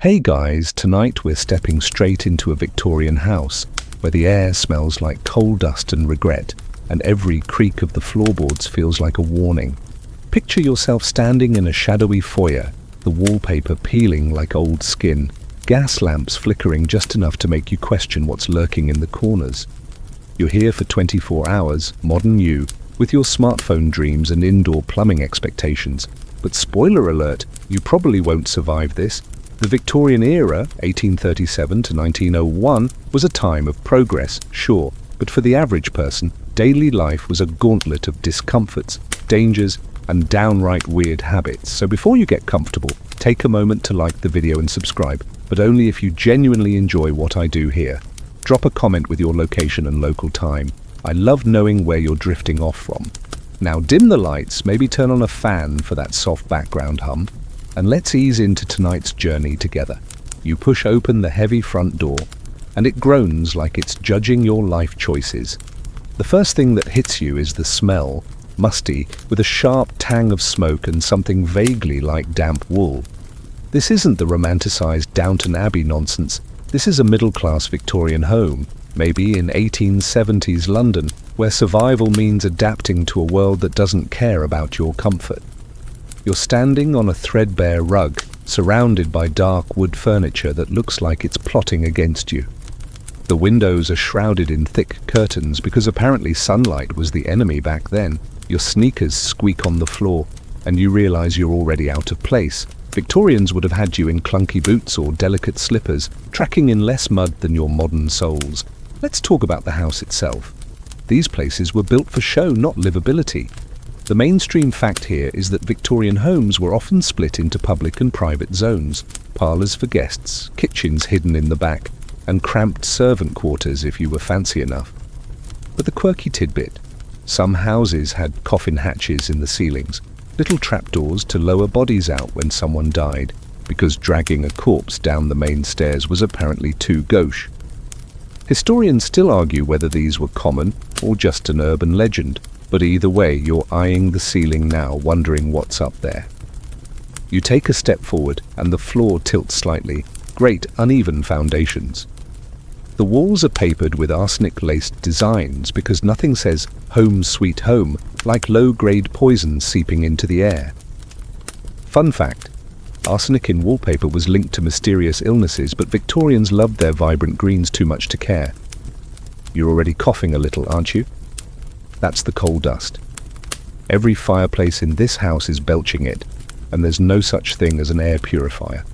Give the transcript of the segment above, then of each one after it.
Hey guys, tonight we're stepping straight into a Victorian house where the air smells like coal dust and regret, and every creak of the floorboards feels like a warning. Picture yourself standing in a shadowy foyer, the wallpaper peeling like old skin, gas lamps flickering just enough to make you question what's lurking in the corners. You're here for 24 hours, modern you, with your smartphone dreams and indoor plumbing expectations. But spoiler alert, you probably won't survive this. The Victorian era, 1837 to 1901, was a time of progress, sure, but for the average person, daily life was a gauntlet of discomforts, dangers, and downright weird habits. So before you get comfortable, take a moment to like the video and subscribe, but only if you genuinely enjoy what I do here. Drop a comment with your location and local time. I love knowing where you're drifting off from. Now dim the lights, maybe turn on a fan for that soft background hum, and let's ease into tonight's journey together. You push open the heavy front door, and it groans like it's judging your life choices. The first thing that hits you is the smell, musty, with a sharp tang of smoke and something vaguely like damp wool. This isn't the romanticized Downton Abbey nonsense. This is a middle-class Victorian home, maybe in 1870s London, where survival means adapting to a world that doesn't care about your comfort. You're standing on a threadbare rug, surrounded by dark wood furniture that looks like it's plotting against you. The windows are shrouded in thick curtains because apparently sunlight was the enemy back then. Your sneakers squeak on the floor, and you realize you're already out of place. Victorians would have had you in clunky boots or delicate slippers, tracking in less mud than your modern soles. Let's talk about the house itself. These places were built for show, not livability. The mainstream fact here is that Victorian homes were often split into public and private zones, parlours for guests, kitchens hidden in the back, and cramped servant quarters if you were fancy enough. But the quirky tidbit: some houses had coffin hatches in the ceilings, little trapdoors to lower bodies out when someone died, because dragging a corpse down the main stairs was apparently too gauche. Historians still argue whether these were common or just an urban legend, but either way, you're eyeing the ceiling now, wondering what's up there. You take a step forward, and the floor tilts slightly. Great, uneven foundations. The walls are papered with arsenic-laced designs because nothing says "home sweet home" like low-grade poison seeping into the air. Fun fact: arsenic in wallpaper was linked to mysterious illnesses, but Victorians loved their vibrant greens too much to care. You're already coughing a little, aren't you? That's the coal dust. Every fireplace in this house is belching it, and there's no such thing as an air purifier.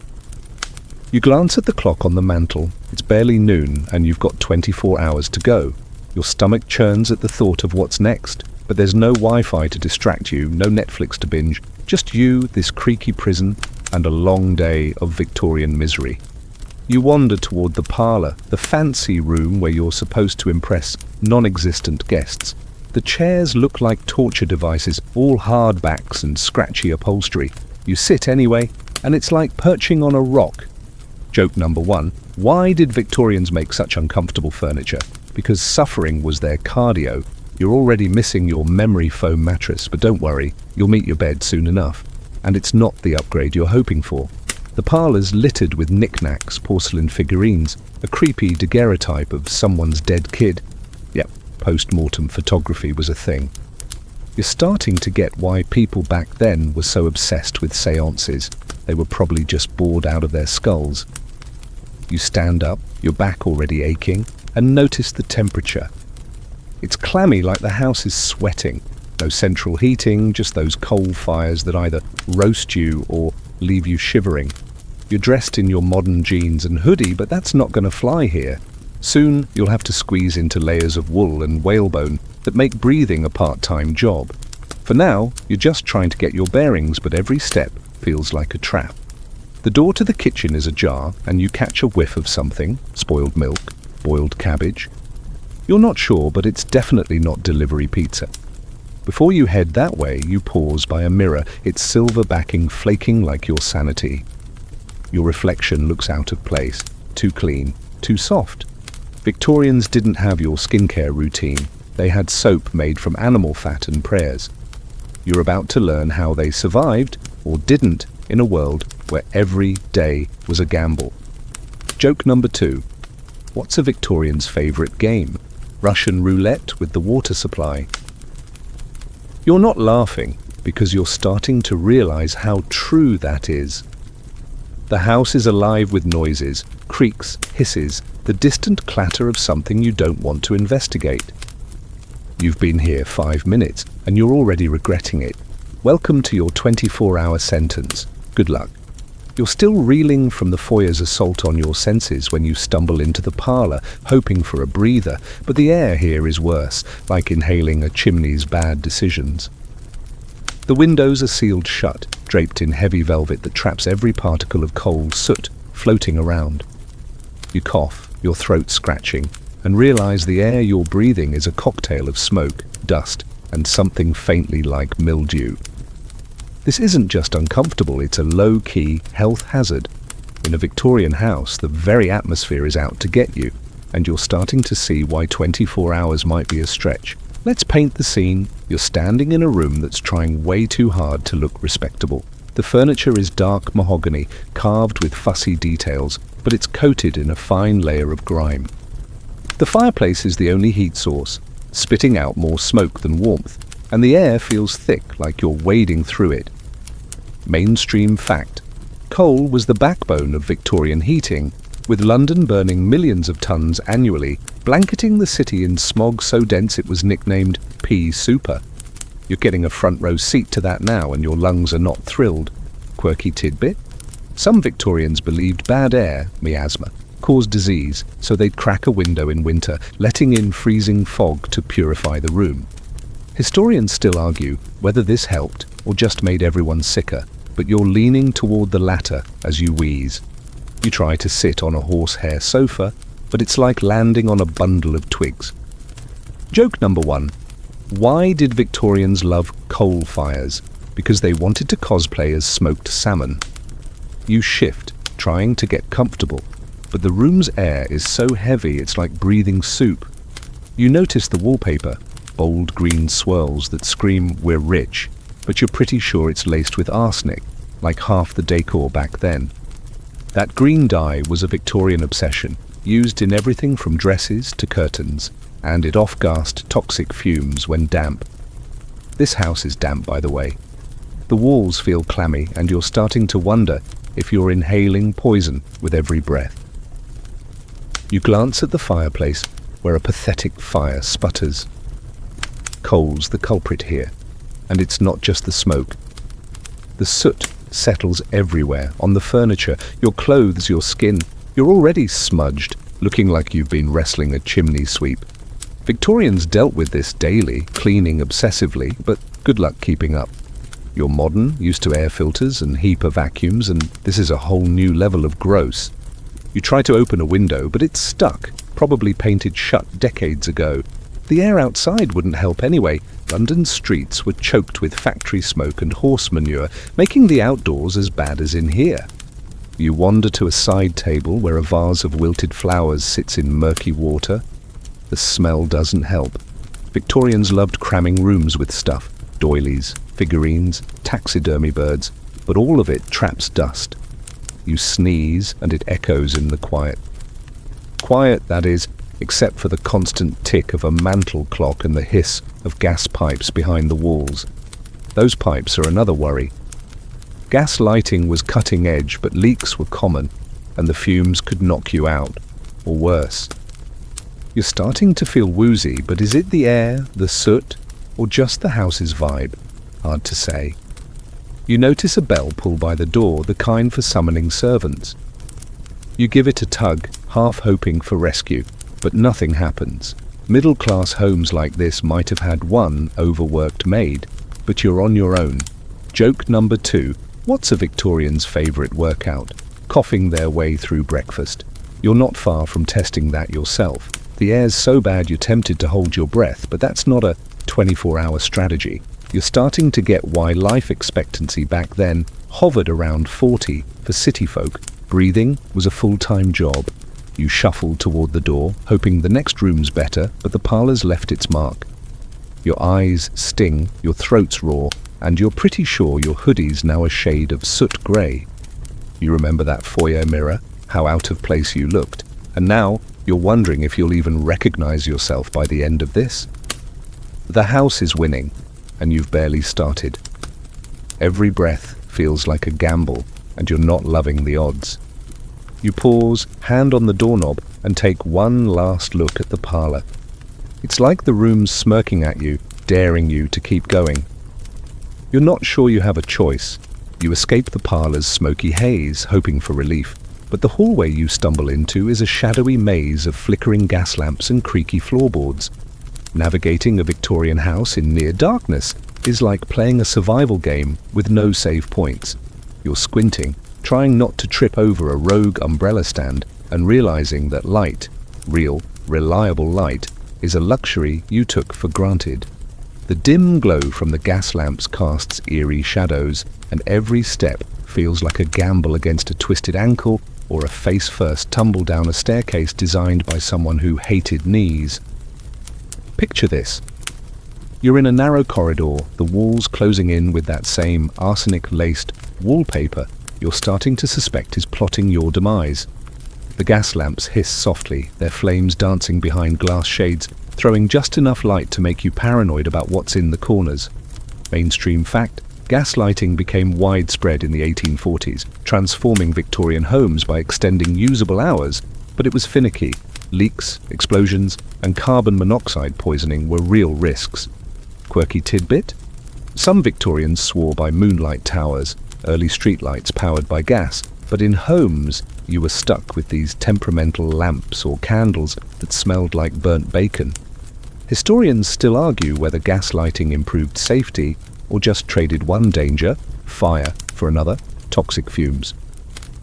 You glance at the clock on the mantel. It's barely noon, and you've got 24 hours to go. Your stomach churns at the thought of what's next, but there's no Wi-Fi to distract you, no Netflix to binge, just you, this creaky prison, and a long day of Victorian misery. You wander toward the parlour, the fancy room where you're supposed to impress non-existent guests. The chairs look like torture devices, all hardbacks and scratchy upholstery. You sit anyway, and it's like perching on a rock. Joke number one: why did Victorians make such uncomfortable furniture? Because suffering was their cardio. You're already missing your memory foam mattress, but don't worry, you'll meet your bed soon enough. And it's not the upgrade you're hoping for. The parlour's littered with knickknacks, porcelain figurines, a creepy daguerreotype of someone's dead kid. Yep, post-mortem photography was a thing. You're starting to get why people back then were so obsessed with seances. They were probably just bored out of their skulls. You stand up, your back already aching, and notice the temperature. It's clammy, like the house is sweating. No central heating, just those coal fires that either roast you or leave you shivering. You're dressed in your modern jeans and hoodie, but that's not going to fly here. Soon, you'll have to squeeze into layers of wool and whalebone that make breathing a part-time job. For now, you're just trying to get your bearings, but every step feels like a trap. The door to the kitchen is ajar, and you catch a whiff of something: spoiled milk, boiled cabbage. You're not sure, but it's definitely not delivery pizza. Before you head that way, you pause by a mirror, its silver backing flaking like your sanity. Your reflection looks out of place, too clean, too soft. Victorians didn't have your skincare routine. They had soap made from animal fat and prayers. You're about to learn how they survived, or didn't, in a world where every day was a gamble. Joke number 2. What's a Victorian's favorite game? Russian roulette with the water supply. You're not laughing because you're starting to realize how true that is. The house is alive with noises, creaks, hisses, the distant clatter of something you don't want to investigate. You've been here 5 minutes and you're already regretting it. Welcome to your 24-hour sentence. Good luck. You're still reeling from the foyer's assault on your senses when you stumble into the parlor, hoping for a breather, but the air here is worse, like inhaling a chimney's bad decisions. The windows are sealed shut, draped in heavy velvet that traps every particle of coal soot floating around. You cough, your throat scratching, and realize the air you're breathing is a cocktail of smoke, dust, and something faintly like mildew. This isn't just uncomfortable, it's a low-key health hazard. In a Victorian house, the very atmosphere is out to get you, and you're starting to see why 24 hours might be a stretch. Let's paint the scene. You're standing in a room that's trying way too hard to look respectable. The furniture is dark mahogany, carved with fussy details, but it's coated in a fine layer of grime. The fireplace is the only heat source, spitting out more smoke than warmth, and the air feels thick like you're wading through it. Mainstream fact. Coal was the backbone of Victorian heating, with London burning millions of tons annually, blanketing the city in smog so dense it was nicknamed pea super. You're getting a front row seat to that now and your lungs are not thrilled. Quirky tidbit? Some Victorians believed bad air, miasma, caused disease, so they'd crack a window in winter, letting in freezing fog to purify the room. Historians still argue whether this helped or just made everyone sicker, but you're leaning toward the latter as you wheeze. You try to sit on a horsehair sofa, but it's like landing on a bundle of twigs. Joke number 1. Why did Victorians love coal fires? Because they wanted to cosplay as smoked salmon. You shift, trying to get comfortable, but the room's air is so heavy it's like breathing soup. You notice the wallpaper, bold green swirls that scream, "We're rich," but you're pretty sure it's laced with arsenic, like half the decor back then. That green dye was a Victorian obsession, used in everything from dresses to curtains, and it off-gassed toxic fumes when damp. This house is damp, by the way. The walls feel clammy, and you're starting to wonder if you're inhaling poison with every breath. You glance at the fireplace, where a pathetic fire sputters. Coal's the culprit here, and it's not just the smoke. The soot settles everywhere, on the furniture, your clothes, your skin. You're already smudged, looking like you've been wrestling a chimney sweep. Victorians dealt with this daily, cleaning obsessively, but good luck keeping up. You're modern, used to air filters and HEPA vacuums, and this is a whole new level of gross. You try to open a window, but it's stuck, probably painted shut decades ago. The air outside wouldn't help anyway. London's streets were choked with factory smoke and horse manure, making the outdoors as bad as in here. You wander to a side table where a vase of wilted flowers sits in murky water. The smell doesn't help. Victorians loved cramming rooms with stuff, doilies, figurines, taxidermy birds, but all of it traps dust. You sneeze and it echoes in the quiet. Quiet, that is, except for the constant tick of a mantel clock and the hiss of gas pipes behind the walls. Those pipes are another worry. Gas lighting was cutting edge, but leaks were common, and the fumes could knock you out, or worse. You're starting to feel woozy, but is it the air, the soot, or just the house's vibe? Hard to say. You notice a bell pull by the door, the kind for summoning servants. You give it a tug, half hoping for rescue, but nothing happens. Middle-class homes like this might have had one overworked maid, but you're on your own. Joke number 2. What's a Victorian's favourite workout? Coughing their way through breakfast. You're not far from testing that yourself. The air's so bad you're tempted to hold your breath, but that's not a 24-hour strategy. You're starting to get why life expectancy back then hovered around 40 for city folk. Breathing was a full-time job. You shuffled toward the door, hoping the next room's better, but the parlour's left its mark. Your eyes sting, your throat's raw, and you're pretty sure your hoodie's now a shade of soot grey. You remember that foyer mirror, how out of place you looked, and now you're wondering if you'll even recognize yourself by the end of this? The house is winning, and you've barely started. Every breath feels like a gamble, and you're not loving the odds. You pause, hand on the doorknob, and take one last look at the parlor. It's like the room's smirking at you, daring you to keep going. You're not sure you have a choice. You escape the parlor's smoky haze, hoping for relief, but the hallway you stumble into is a shadowy maze of flickering gas lamps and creaky floorboards. Navigating a Victorian house in near darkness is like playing a survival game with no save points. You're squinting, trying not to trip over a rogue umbrella stand, and realizing that light, real, reliable light, is a luxury you took for granted. The dim glow from the gas lamps casts eerie shadows, and every step feels like a gamble against a twisted ankle or a face-first tumble down a staircase designed by someone who hated knees. Picture this. You're in a narrow corridor, the walls closing in with that same arsenic-laced wallpaper you're starting to suspect is plotting your demise. The gas lamps hiss softly, their flames dancing behind glass shades, throwing just enough light to make you paranoid about what's in the corners. Mainstream fact, gas lighting became widespread in the 1840s, transforming Victorian homes by extending usable hours, but it was finicky. Leaks, explosions, and carbon monoxide poisoning were real risks. Quirky tidbit? Some Victorians swore by moonlight towers, early streetlights powered by gas, but in homes you were stuck with these temperamental lamps or candles that smelled like burnt bacon. Historians still argue whether gas lighting improved safety or just traded one danger, fire, for another, toxic fumes.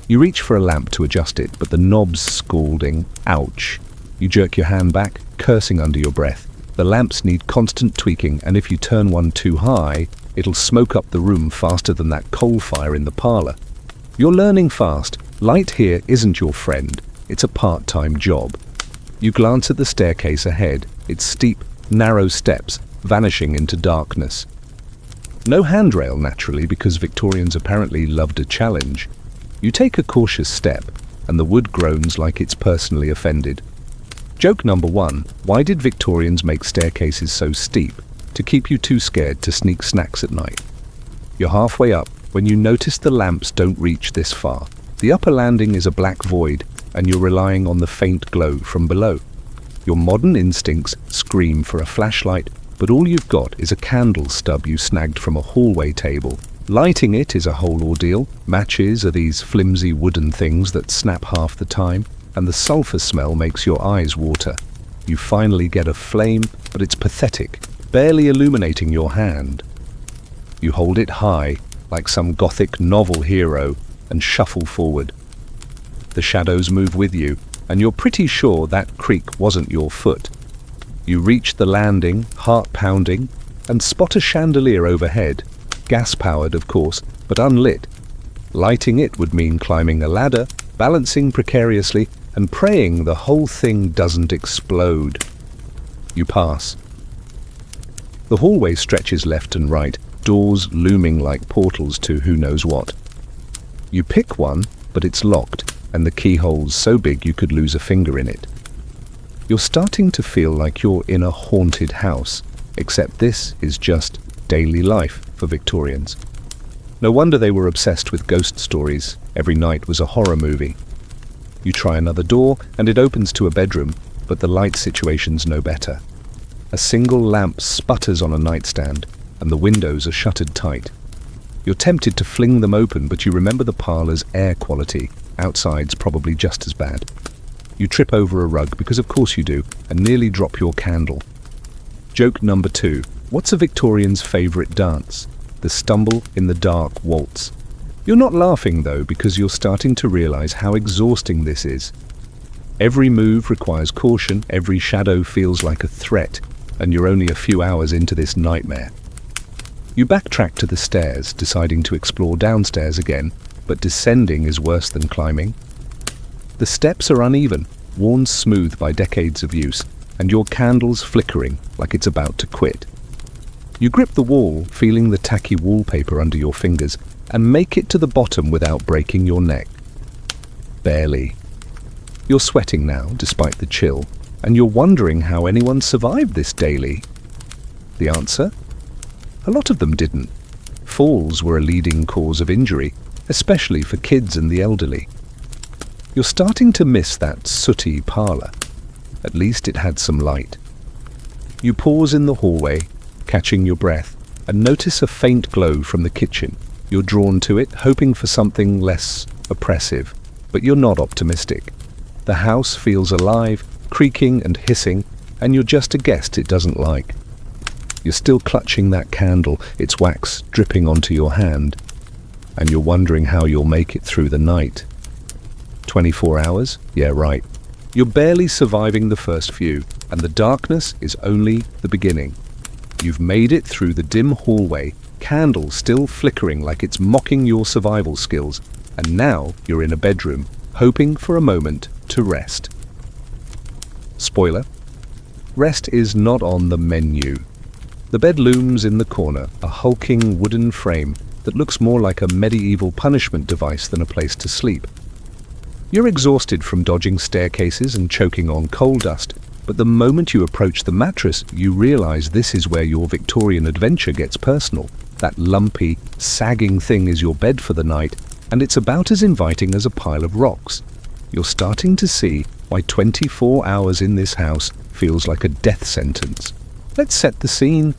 You reach for a lamp to adjust it, but the knob's scalding. Ouch. You jerk your hand back, cursing under your breath. The lamps need constant tweaking, and if you turn one too high, it'll smoke up the room faster than that coal fire in the parlor. You're learning fast. Light here isn't your friend. It's a part-time job. You glance at the staircase ahead, its steep, narrow steps vanishing into darkness. No handrail, naturally, because Victorians apparently loved a challenge. You take a cautious step, and the wood groans like it's personally offended. Joke number one, why did Victorians make staircases so steep? To keep you too scared to sneak snacks at night. You're halfway up when you notice the lamps don't reach this far. The upper landing is a black void, and you're relying on the faint glow from below. Your modern instincts scream for a flashlight, but all you've got is a candle stub you snagged from a hallway table. Lighting it is a whole ordeal. Matches are these flimsy wooden things that snap half the time, and the sulfur smell makes your eyes water. You finally get a flame, but it's pathetic, barely illuminating your hand. You hold it high, like some gothic novel hero, and shuffle forward. The shadows move with you, and you're pretty sure that creak wasn't your foot. You reach the landing, heart pounding, and spot a chandelier overhead, gas-powered of course, but unlit. Lighting it would mean climbing a ladder, balancing precariously, and praying the whole thing doesn't explode. You pass. The hallway stretches left and right, doors looming like portals to who knows what. You pick one, but it's locked, and the keyhole's so big you could lose a finger in it. You're starting to feel like you're in a haunted house, except this is just daily life for Victorians. No wonder they were obsessed with ghost stories. Every night was a horror movie. You try another door, and it opens to a bedroom, but the light situation's no better. A single lamp sputters on a nightstand, and the windows are shuttered tight. You're tempted to fling them open, but you remember the parlor's air quality. Outside's probably just as bad. You trip over a rug, because of course you do, and nearly drop your candle. Joke number two. What's a Victorian's favourite dance? The stumble in the dark waltz. You're not laughing though, because you're starting to realise how exhausting this is. Every move requires caution, every shadow feels like a threat, and you're only a few hours into this nightmare. You backtrack to the stairs, deciding to explore downstairs again, but descending is worse than climbing. The steps are uneven, worn smooth by decades of use, and your candle's flickering like it's about to quit. You grip the wall, feeling the tacky wallpaper under your fingers, and make it to the bottom without breaking your neck? Barely. You're sweating now, despite the chill, and you're wondering how anyone survived this daily. The answer? A lot of them didn't. Falls were a leading cause of injury, especially for kids and the elderly. You're starting to miss that sooty parlor. At least it had some light. You pause in the hallway, catching your breath, and notice a faint glow from the kitchen. You're drawn to it, hoping for something less oppressive, but you're not optimistic. The house feels alive, creaking and hissing, and you're just a guest it doesn't like. You're still clutching that candle, its wax dripping onto your hand, and you're wondering how you'll make it through the night. 24 hours? Yeah, right. You're barely surviving the first few, and the darkness is only the beginning. You've made it through the dim hallway, candle still flickering like it's mocking your survival skills, and now you're in a bedroom, hoping for a moment to rest. Spoiler: rest is not on the menu. The bed looms in the corner, a hulking wooden frame that looks more like a medieval punishment device than a place to sleep. You're exhausted from dodging staircases and choking on coal dust, but the moment you approach the mattress, you realize this is where your Victorian adventure gets personal. That lumpy, sagging thing is your bed for the night, and it's about as inviting as a pile of rocks. You're starting to see why 24 hours in this house feels like a death sentence. Let's set the scene.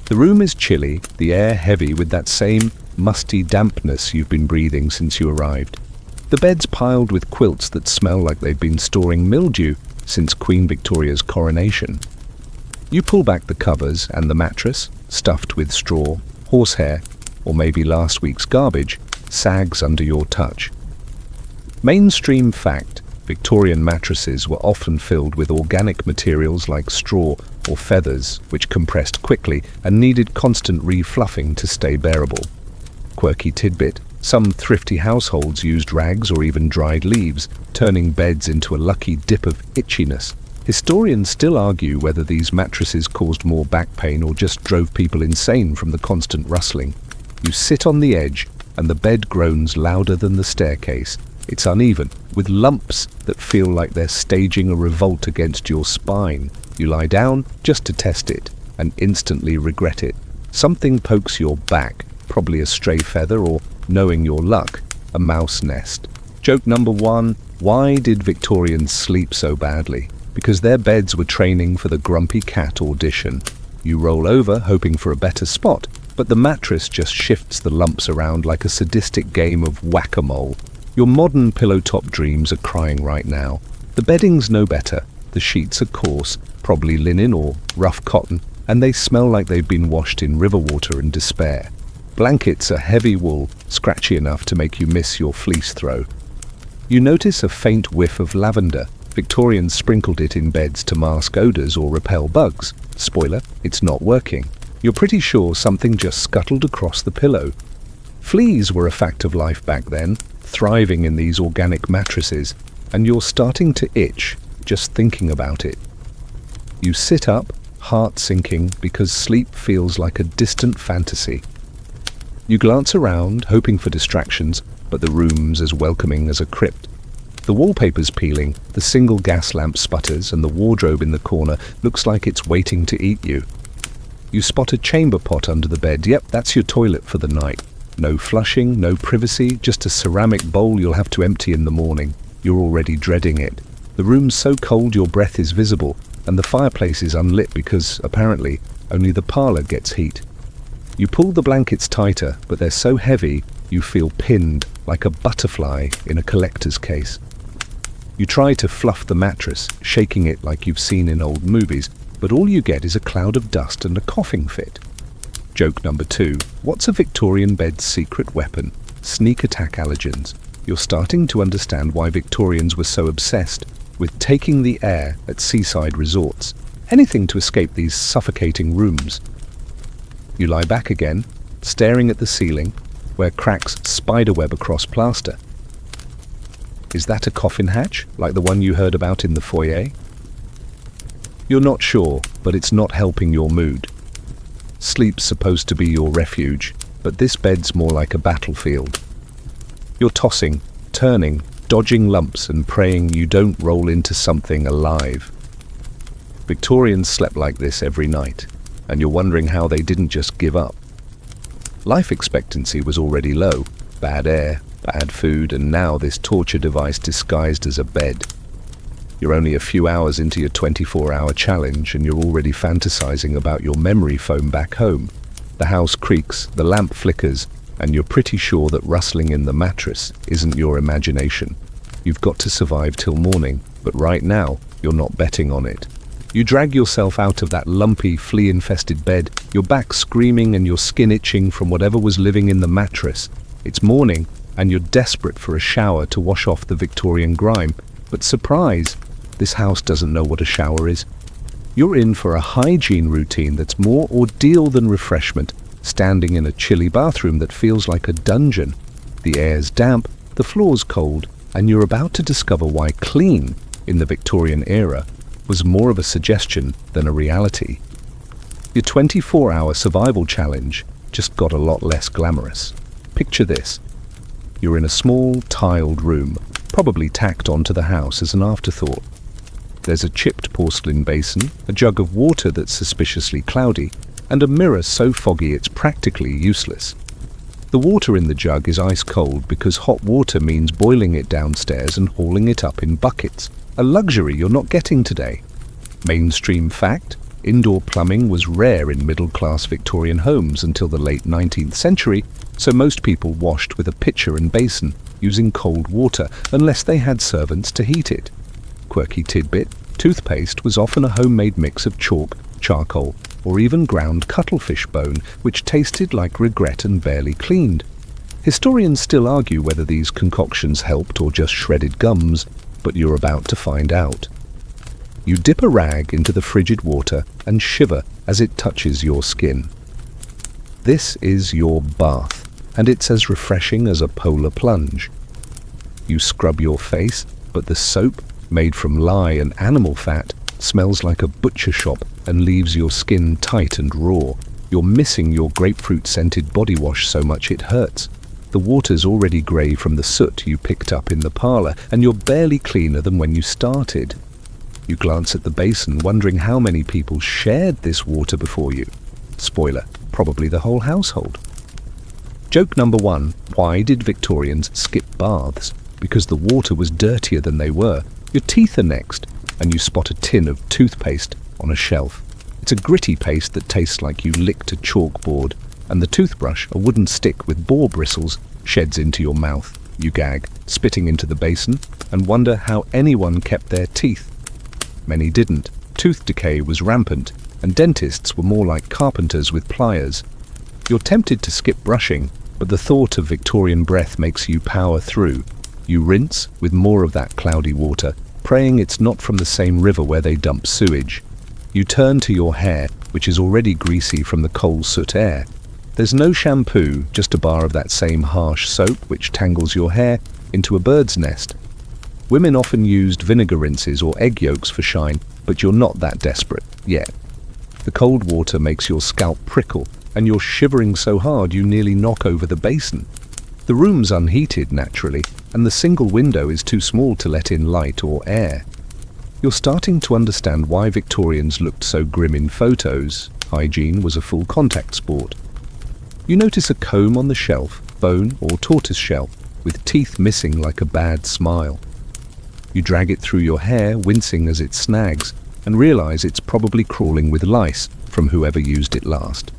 The room is chilly, the air heavy with that same musty dampness you've been breathing since you arrived. The bed's piled with quilts that smell like they've been storing mildew since Queen Victoria's coronation. You pull back the covers, and the mattress, stuffed with straw, horsehair, or maybe last week's garbage, sags under your touch. Mainstream fact: Victorian mattresses were often filled with organic materials like straw or feathers, which compressed quickly and needed constant refluffing to stay bearable. Quirky tidbit: some thrifty households used rags or even dried leaves, turning beds into a lucky dip of itchiness. Historians still argue whether these mattresses caused more back pain or just drove people insane from the constant rustling. You sit on the edge, and the bed groans louder than the staircase. It's uneven, with lumps that feel like they're staging a revolt against your spine. You lie down just to test it, and instantly regret it. Something pokes your back, probably a stray feather, or, knowing your luck, a mouse nest. Joke number 1: why did Victorians sleep so badly? Because their beds were training for the grumpy cat audition. You roll over, hoping for a better spot, but the mattress just shifts the lumps around like a sadistic game of whack-a-mole. Your modern pillow-top dreams are crying right now. The bedding's no better. The sheets are coarse, probably linen or rough cotton, and they smell like they've been washed in river water and despair. Blankets are heavy wool, scratchy enough to make you miss your fleece throw. You notice a faint whiff of lavender. Victorians sprinkled it in beds to mask odors or repel bugs. Spoiler: it's not working. You're pretty sure something just scuttled across the pillow. Fleas were a fact of life back then, thriving in these organic mattresses, and you're starting to itch just thinking about it. You sit up, heart sinking, because sleep feels like a distant fantasy. You glance around, hoping for distractions, but the room's as welcoming as a crypt. The wallpaper's peeling, the single gas lamp sputters, and the wardrobe in the corner looks like it's waiting to eat you. You spot a chamber pot under the bed. Yep, that's your toilet for the night. No flushing, no privacy, just a ceramic bowl you'll have to empty in the morning. You're already dreading it. The room's so cold your breath is visible, and the fireplace is unlit because, apparently, only the parlor gets heat. You pull the blankets tighter, but they're so heavy you feel pinned like a butterfly in a collector's case. You try to fluff the mattress, shaking it like you've seen in old movies, but all you get is a cloud of dust and a coughing fit. Joke number 2. What's a Victorian bed's secret weapon? Sneak attack allergens. You're starting to understand why Victorians were so obsessed with taking the air at seaside resorts. Anything to escape these suffocating rooms. You lie back again, staring at the ceiling, where cracks spiderweb across plaster. Is that a coffin hatch, like the one you heard about in the foyer? You're not sure, but it's not helping your mood. Sleep's supposed to be your refuge, but this bed's more like a battlefield. You're tossing, turning, dodging lumps and praying you don't roll into something alive. Victorians slept like this every night, and you're wondering how they didn't just give up. Life expectancy was already low, bad air, bad food, and now this torture device disguised as a bed. You're only a few hours into your 24-hour challenge and you're already fantasizing about your memory foam back home. The house creaks, the lamp flickers, and you're pretty sure that rustling in the mattress isn't your imagination. You've got to survive till morning, but right now, you're not betting on it. You drag yourself out of that lumpy, flea-infested bed, your back screaming and your skin itching from whatever was living in the mattress. It's morning, and you're desperate for a shower to wash off the Victorian grime. But surprise, this house doesn't know what a shower is. You're in for a hygiene routine that's more ordeal than refreshment, standing in a chilly bathroom that feels like a dungeon. The air's damp, the floor's cold, and you're about to discover why clean, in the Victorian era, was more of a suggestion than a reality. Your 24-hour survival challenge just got a lot less glamorous. Picture this. You're in a small, tiled room, probably tacked onto the house as an afterthought. There's a chipped porcelain basin, a jug of water that's suspiciously cloudy, and a mirror so foggy it's practically useless. The water in the jug is ice cold because hot water means boiling it downstairs and hauling it up in buckets, a luxury you're not getting today. Mainstream fact, indoor plumbing was rare in middle-class Victorian homes until the late 19th century, so most people washed with a pitcher and basin, using cold water, unless they had servants to heat it. Quirky tidbit, toothpaste was often a homemade mix of chalk, charcoal, or even ground cuttlefish bone, which tasted like regret and barely cleaned. Historians still argue whether these concoctions helped or just shredded gums, but you're about to find out. You dip a rag into the frigid water and shiver as it touches your skin. This is your bath, and it's as refreshing as a polar plunge. You scrub your face, but the soap, made from lye and animal fat, smells like a butcher shop and leaves your skin tight and raw. You're missing your grapefruit-scented body wash so much it hurts. The water's already grey from the soot you picked up in the parlour, and you're barely cleaner than when you started. You glance at the basin, wondering how many people shared this water before you. Spoiler, probably the whole household. Joke number 1, why did Victorians skip baths? Because the water was dirtier than they were. Your teeth are next, and you spot a tin of toothpaste on a shelf. It's a gritty paste that tastes like you licked a chalkboard, and the toothbrush, a wooden stick with boar bristles, sheds into your mouth. You gag, spitting into the basin, and wonder how anyone kept their teeth. Many didn't. Tooth decay was rampant, and dentists were more like carpenters with pliers. You're tempted to skip brushing, but the thought of Victorian breath makes you power through. You rinse with more of that cloudy water, praying it's not from the same river where they dump sewage. You turn to your hair, which is already greasy from the coal soot air. There's no shampoo, just a bar of that same harsh soap which tangles your hair into a bird's nest. Women often used vinegar rinses or egg yolks for shine, but you're not that desperate yet. The cold water makes your scalp prickle, and you're shivering so hard you nearly knock over the basin. The room's unheated, naturally, and the single window is too small to let in light or air. You're starting to understand why Victorians looked so grim in photos. Hygiene was a full contact sport. You notice a comb on the shelf, bone or tortoise shell, with teeth missing like a bad smile. You drag it through your hair, wincing as it snags, and realize it's probably crawling with lice from whoever used it last.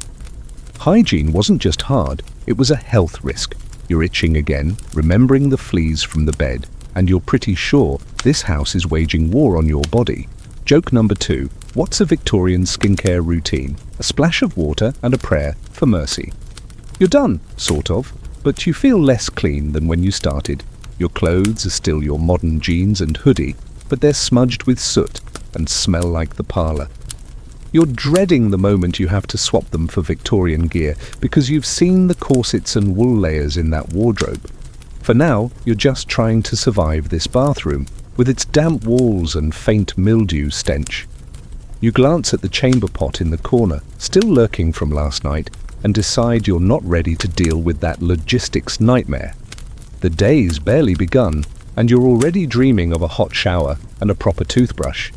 Hygiene wasn't just hard, it was a health risk. You're itching again, remembering the fleas from the bed, and you're pretty sure this house is waging war on your body. Joke number 2, what's a Victorian skincare routine? A splash of water and a prayer for mercy. You're done, sort of, but you feel less clean than when you started. Your clothes are still your modern jeans and hoodie, but they're smudged with soot and smell like the parlour. You're dreading the moment you have to swap them for Victorian gear because you've seen the corsets and wool layers in that wardrobe. For now, you're just trying to survive this bathroom, with its damp walls and faint mildew stench. You glance at the chamber pot in the corner, still lurking from last night, and decide you're not ready to deal with that logistics nightmare. The day's barely begun, and you're already dreaming of a hot shower and a proper toothbrush.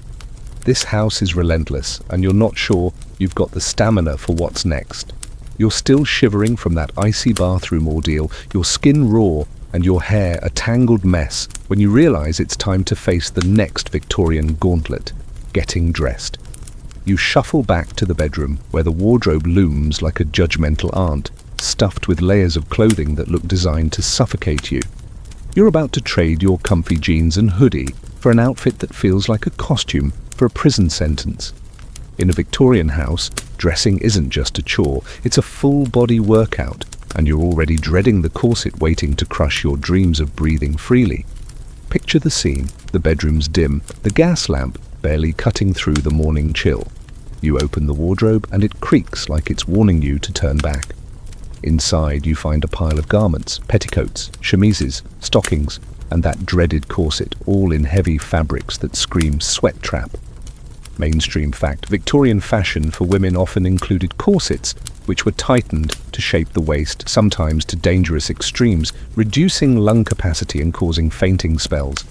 This house is relentless, and you're not sure you've got the stamina for what's next. You're still shivering from that icy bathroom ordeal, your skin raw and your hair a tangled mess when you realize it's time to face the next Victorian gauntlet, getting dressed. You shuffle back to the bedroom, where the wardrobe looms like a judgmental aunt, stuffed with layers of clothing that look designed to suffocate you. You're about to trade your comfy jeans and hoodie for an outfit that feels like a costume for a prison sentence. In a Victorian house, dressing isn't just a chore, it's a full-body workout, and you're already dreading the corset waiting to crush your dreams of breathing freely. Picture the scene: the bedroom's dim, the gas lamp barely cutting through the morning chill. You open the wardrobe and it creaks like it's warning you to turn back. Inside you find a pile of garments, petticoats, chemises, stockings, and that dreaded corset, all in heavy fabrics that scream sweat trap. Mainstream fact: Victorian fashion for women often included corsets, which were tightened to shape the waist, sometimes to dangerous extremes, reducing lung capacity and causing fainting spells.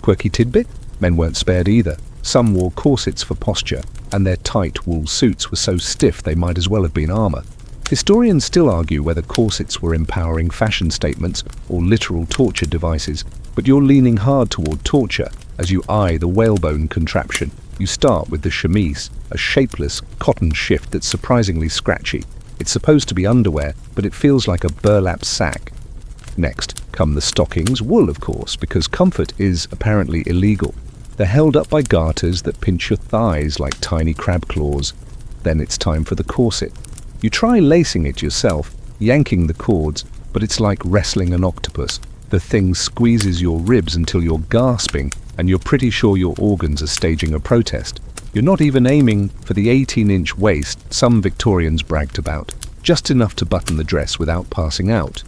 Quirky tidbit: men weren't spared either. Some wore corsets for posture, and their tight wool suits were so stiff they might as well have been armor. Historians still argue whether corsets were empowering fashion statements or literal torture devices, but you're leaning hard toward torture as you eye the whalebone contraption. You start with the chemise, a shapeless cotton shift that's surprisingly scratchy. It's supposed to be underwear, but it feels like a burlap sack. Next come the stockings, wool of course, because comfort is apparently illegal. They're held up by garters that pinch your thighs like tiny crab claws. Then it's time for the corset. You try lacing it yourself, yanking the cords, but it's like wrestling an octopus. The thing squeezes your ribs until you're gasping, and you're pretty sure your organs are staging a protest. You're not even aiming for the 18-inch waist some Victorians bragged about, just enough to button the dress without passing out.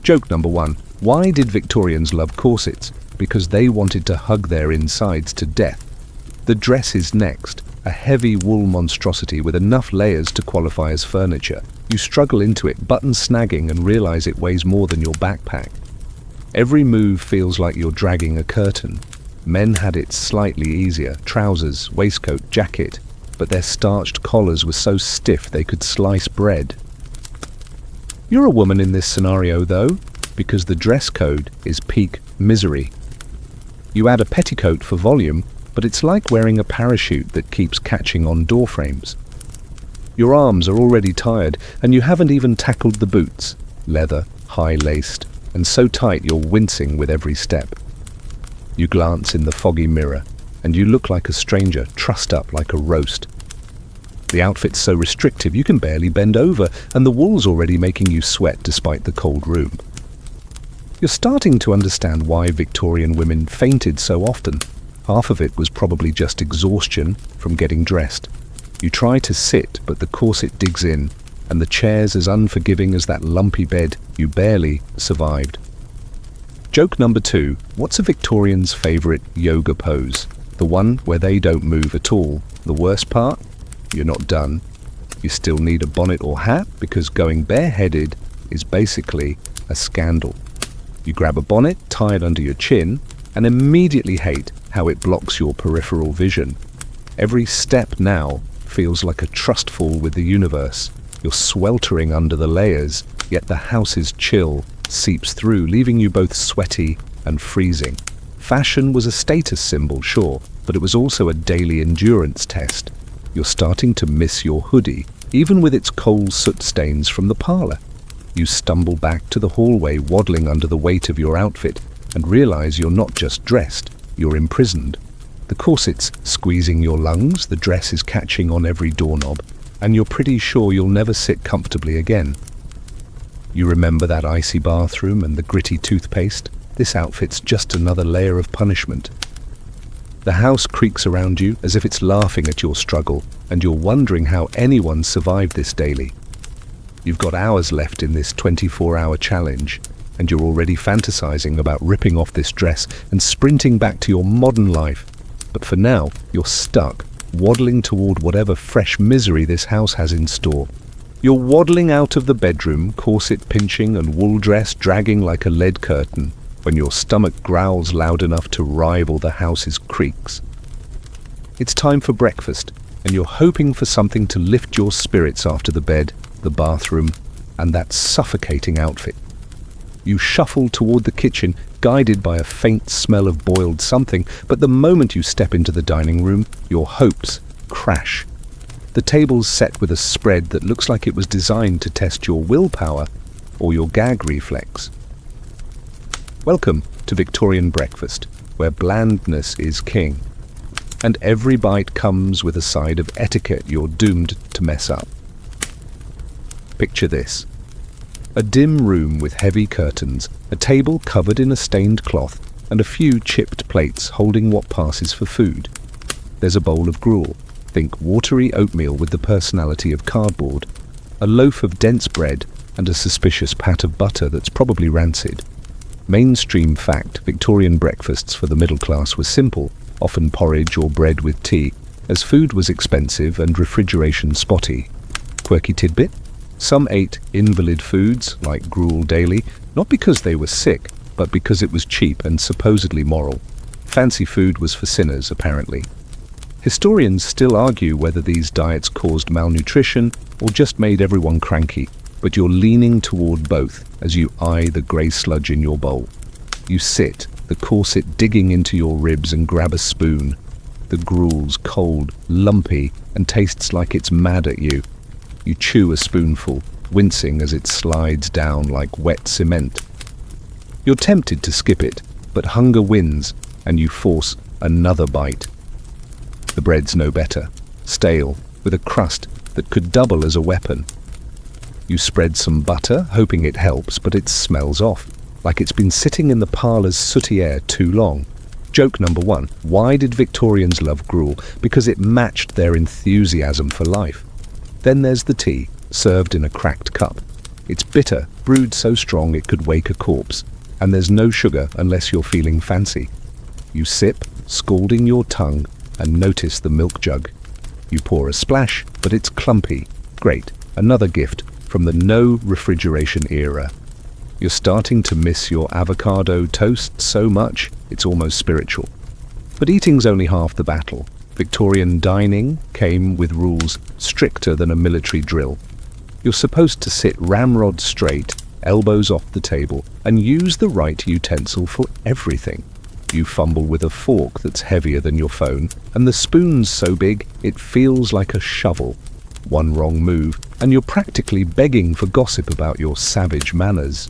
Joke number 1. Why did Victorians love corsets? Because they wanted to hug their insides to death. The dress is next, a heavy wool monstrosity with enough layers to qualify as furniture. You struggle into it, buttons snagging, and realize it weighs more than your backpack. Every move feels like you're dragging a curtain. Men had it slightly easier: trousers, waistcoat, jacket, but their starched collars were so stiff they could slice bread. You're a woman in this scenario though, because the dress code is peak misery. You add a petticoat for volume, but it's like wearing a parachute that keeps catching on door frames. Your arms are already tired, and you haven't even tackled the boots, leather, high-laced, and so tight you're wincing with every step. You glance in the foggy mirror, and you look like a stranger, trussed up like a roast. The outfit's so restrictive you can barely bend over, and the wool's already making you sweat despite the cold room. You're starting to understand why Victorian women fainted so often. Half of it was probably just exhaustion from getting dressed. You try to sit, but the corset digs in, and the chair's as unforgiving as that lumpy bed. You barely survived. Joke number 2. What's a Victorian's favorite yoga pose? The one where they don't move at all. The worst part? You're not done. You still need a bonnet or hat, because going bareheaded is basically a scandal. You grab a bonnet, tie it under your chin, and immediately hate how it blocks your peripheral vision. Every step now feels like a trust fall with the universe. You're sweltering under the layers, yet the house's chill seeps through, leaving you both sweaty and freezing. Fashion was a status symbol, sure, but it was also a daily endurance test. You're starting to miss your hoodie, even with its coal soot stains from the parlor. You stumble back to the hallway, waddling under the weight of your outfit, and realize you're not just dressed, you're imprisoned. The corset's squeezing your lungs, the dress is catching on every doorknob, and you're pretty sure you'll never sit comfortably again. You remember that icy bathroom and the gritty toothpaste? This outfit's just another layer of punishment. The house creaks around you as if it's laughing at your struggle, and you're wondering how anyone survived this daily. You've got hours left in this 24-hour challenge, and you're already fantasizing about ripping off this dress and sprinting back to your modern life. But for now, you're stuck, waddling toward whatever fresh misery this house has in store. You're waddling out of the bedroom, corset pinching and wool dress dragging like a lead curtain, when your stomach growls loud enough to rival the house's creaks. It's time for breakfast, and you're hoping for something to lift your spirits after the bed, the bathroom, and that suffocating outfit. You shuffle toward the kitchen, guided by a faint smell of boiled something, but the moment you step into the dining room, your hopes crash. The table's set with a spread that looks like it was designed to test your willpower or your gag reflex. Welcome to Victorian breakfast, where blandness is king. And every bite comes with a side of etiquette you're doomed to mess up. Picture this. A dim room with heavy curtains, a table covered in a stained cloth, and a few chipped plates holding what passes for food. There's a bowl of gruel. Think watery oatmeal with the personality of cardboard, a loaf of dense bread, and a suspicious pat of butter that's probably rancid. Mainstream fact, Victorian breakfasts for the middle class were simple, often porridge or bread with tea, as food was expensive and refrigeration spotty. Quirky tidbit? Some ate invalid foods, like gruel daily, not because they were sick, but because it was cheap and supposedly moral. Fancy food was for sinners, apparently. Historians still argue whether these diets caused malnutrition or just made everyone cranky, but you're leaning toward both as you eye the grey sludge in your bowl. You sit, the corset digging into your ribs, and grab a spoon. The gruel's cold, lumpy, and tastes like it's mad at you. You chew a spoonful, wincing as it slides down like wet cement. You're tempted to skip it, but hunger wins, and you force another bite. The bread's no better, stale, with a crust that could double as a weapon. You spread some butter, hoping it helps, but it smells off, like it's been sitting in the parlour's sooty air too long. Joke number one: why did Victorians love gruel? Because it matched their enthusiasm for life. Then there's the tea, served in a cracked cup. It's bitter, brewed so strong it could wake a corpse, and there's no sugar unless you're feeling fancy. You sip, scalding your tongue, and notice the milk jug. You pour a splash, but it's clumpy. Great, another gift from the no refrigeration era. You're starting to miss your avocado toast so much, it's almost spiritual. But eating's only half the battle. Victorian dining came with rules stricter than a military drill. You're supposed to sit ramrod straight, elbows off the table, and use the right utensil for everything. You fumble with a fork that's heavier than your phone, and the spoon's so big it feels like a shovel. One wrong move, and you're practically begging for gossip about your savage manners.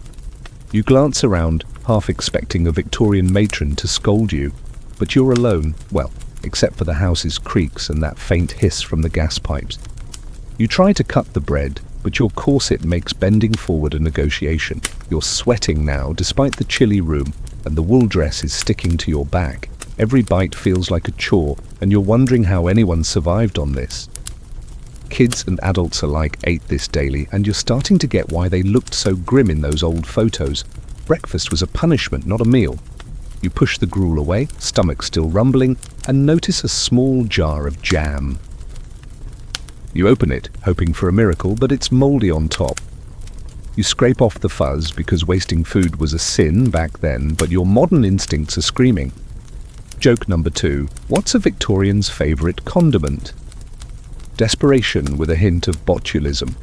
You glance around, half expecting a Victorian matron to scold you, but you're alone, well, except for the house's creaks and that faint hiss from the gas pipes. You try to cut the bread, but your corset makes bending forward a negotiation. You're sweating now, despite the chilly room, and the wool dress is sticking to your back. Every bite feels like a chore, and you're wondering how anyone survived on this. Kids and adults alike ate this daily, and you're starting to get why they looked so grim in those old photos. Breakfast was a punishment, not a meal. You push the gruel away, stomach still rumbling, and notice a small jar of jam. You open it, hoping for a miracle, but it's mouldy on top. You scrape off the fuzz because wasting food was a sin back then, but your modern instincts are screaming. Joke number two: what's a Victorian's favourite condiment? Desperation with a hint of botulism.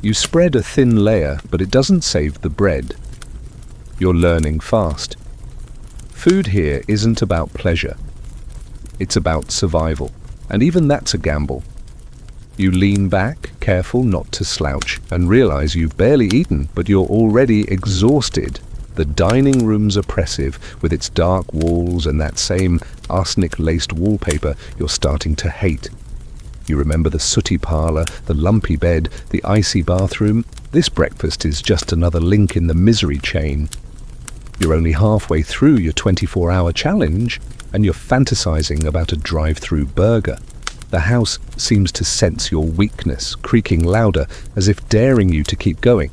You spread a thin layer, but it doesn't save the bread. You're learning fast. Food here isn't about pleasure. It's about survival, and even that's a gamble. You lean back, careful not to slouch, and realize you've barely eaten, but you're already exhausted. The dining room's oppressive, with its dark walls and that same arsenic-laced wallpaper you're starting to hate. You remember the sooty parlour, the lumpy bed, the icy bathroom. This breakfast is just another link in the misery chain. You're only halfway through your 24-hour challenge, and you're fantasizing about a drive-through burger. The house seems to sense your weakness, creaking louder, as if daring you to keep going.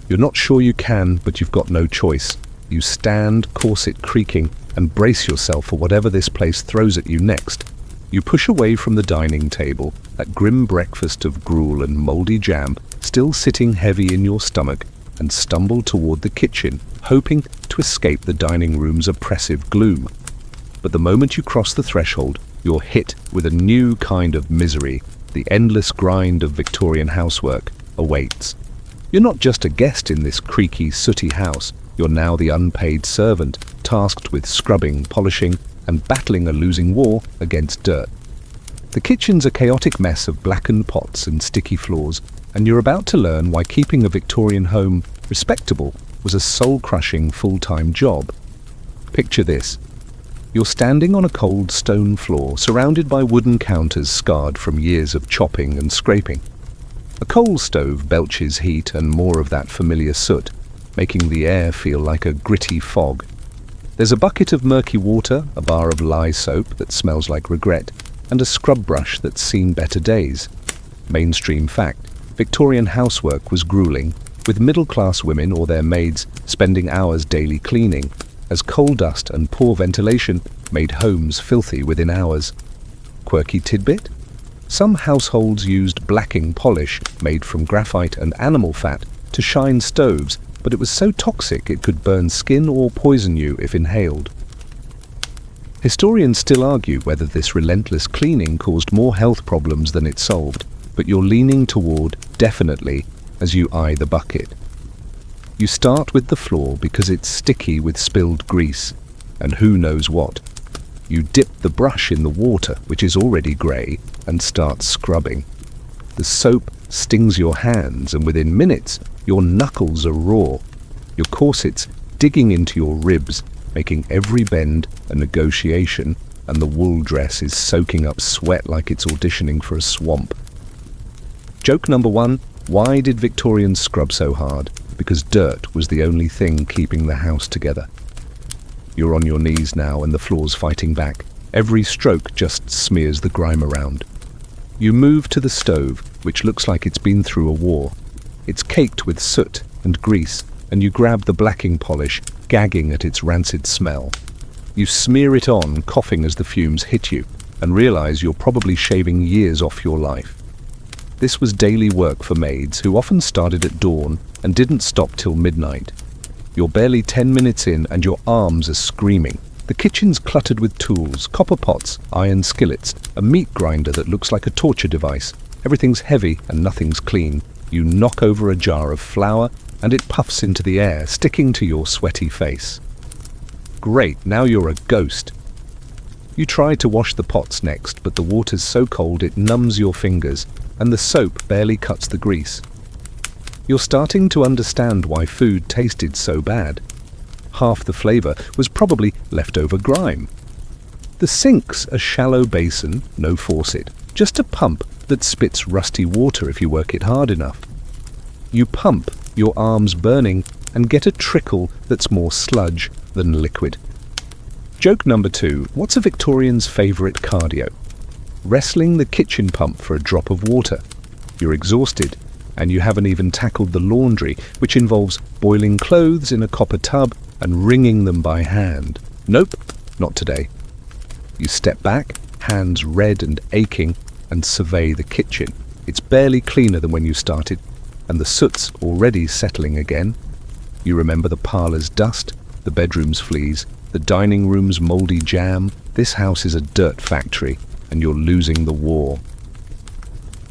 You're not sure you can, but you've got no choice. You stand, corset creaking, and brace yourself for whatever this place throws at you next. You push away from the dining table, that grim breakfast of gruel and mouldy jam still sitting heavy in your stomach, and stumble toward the kitchen, hoping to escape the dining room's oppressive gloom. But the moment you cross the threshold, you're hit with a new kind of misery. The endless grind of Victorian housework awaits. You're not just a guest in this creaky, sooty house. You're now the unpaid servant, tasked with scrubbing, polishing, and battling a losing war against dirt. The kitchen's a chaotic mess of blackened pots and sticky floors, and you're about to learn why keeping a Victorian home respectable was a soul-crushing full-time job. Picture this. You're standing on a cold stone floor, surrounded by wooden counters scarred from years of chopping and scraping. A coal stove belches heat and more of that familiar soot, making the air feel like a gritty fog. There's a bucket of murky water, a bar of lye soap that smells like regret, and a scrub brush that's seen better days. Mainstream fact, Victorian housework was grueling, with middle-class women or their maids spending hours daily cleaning, as coal dust and poor ventilation made homes filthy within hours. Quirky tidbit? Some households used blacking polish made from graphite and animal fat to shine stoves, but it was so toxic it could burn skin or poison you if inhaled. Historians still argue whether this relentless cleaning caused more health problems than it solved, but you're leaning toward definitely as you eye the bucket. You start with the floor because it's sticky with spilled grease, and who knows what. You dip the brush in the water, which is already grey, and start scrubbing. The soap stings your hands, and within minutes, your knuckles are raw. Your corset's digging into your ribs, making every bend a negotiation, and the wool dress is soaking up sweat like it's auditioning for a swamp. Joke number 1, why did Victorians scrub so hard? Because dirt was the only thing keeping the house together. You're on your knees now and the floor's fighting back. Every stroke just smears the grime around. You move to the stove, which looks like it's been through a war. It's caked with soot and grease, and you grab the blacking polish, gagging at its rancid smell. You smear it on, coughing as the fumes hit you, and realize you're probably shaving years off your life. This was daily work for maids who often started at dawn and didn't stop till midnight. You're barely 10 minutes in and your arms are screaming. The kitchen's cluttered with tools, copper pots, iron skillets, a meat grinder that looks like a torture device. Everything's heavy and nothing's clean. You knock over a jar of flour and it puffs into the air, sticking to your sweaty face. Great, now you're a ghost. You try to wash the pots next, but the water's so cold it numbs your fingers, and the soap barely cuts the grease. You're starting to understand why food tasted so bad. Half the flavour was probably leftover grime. The sink's a shallow basin, no faucet, just a pump that spits rusty water if you work it hard enough. You pump, your arms burning, and get a trickle that's more sludge than liquid. Joke number 2, what's a Victorian's favourite cardio? Wrestling the kitchen pump for a drop of water. You're exhausted, and you haven't even tackled the laundry, which involves boiling clothes in a copper tub and wringing them by hand. Nope, not today. You step back, hands red and aching, and survey the kitchen. It's barely cleaner than when you started, and the soot's already settling again. You remember the parlour's dust, the bedroom's fleas, the dining room's mouldy jam. This house is a dirt factory, and you're losing the war.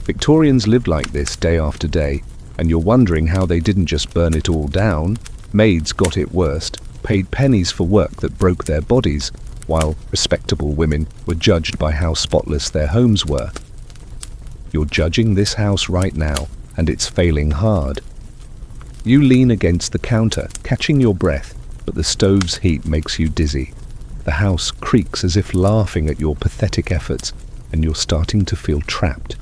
Victorians lived like this day after day, and you're wondering how they didn't just burn it all down. Maids got it worst, paid pennies for work that broke their bodies, while respectable women were judged by how spotless their homes were. You're judging this house right now, and it's failing hard. You lean against the counter, catching your breath, but the stove's heat makes you dizzy. The house creaks as if laughing at your pathetic efforts, and you're starting to feel trapped.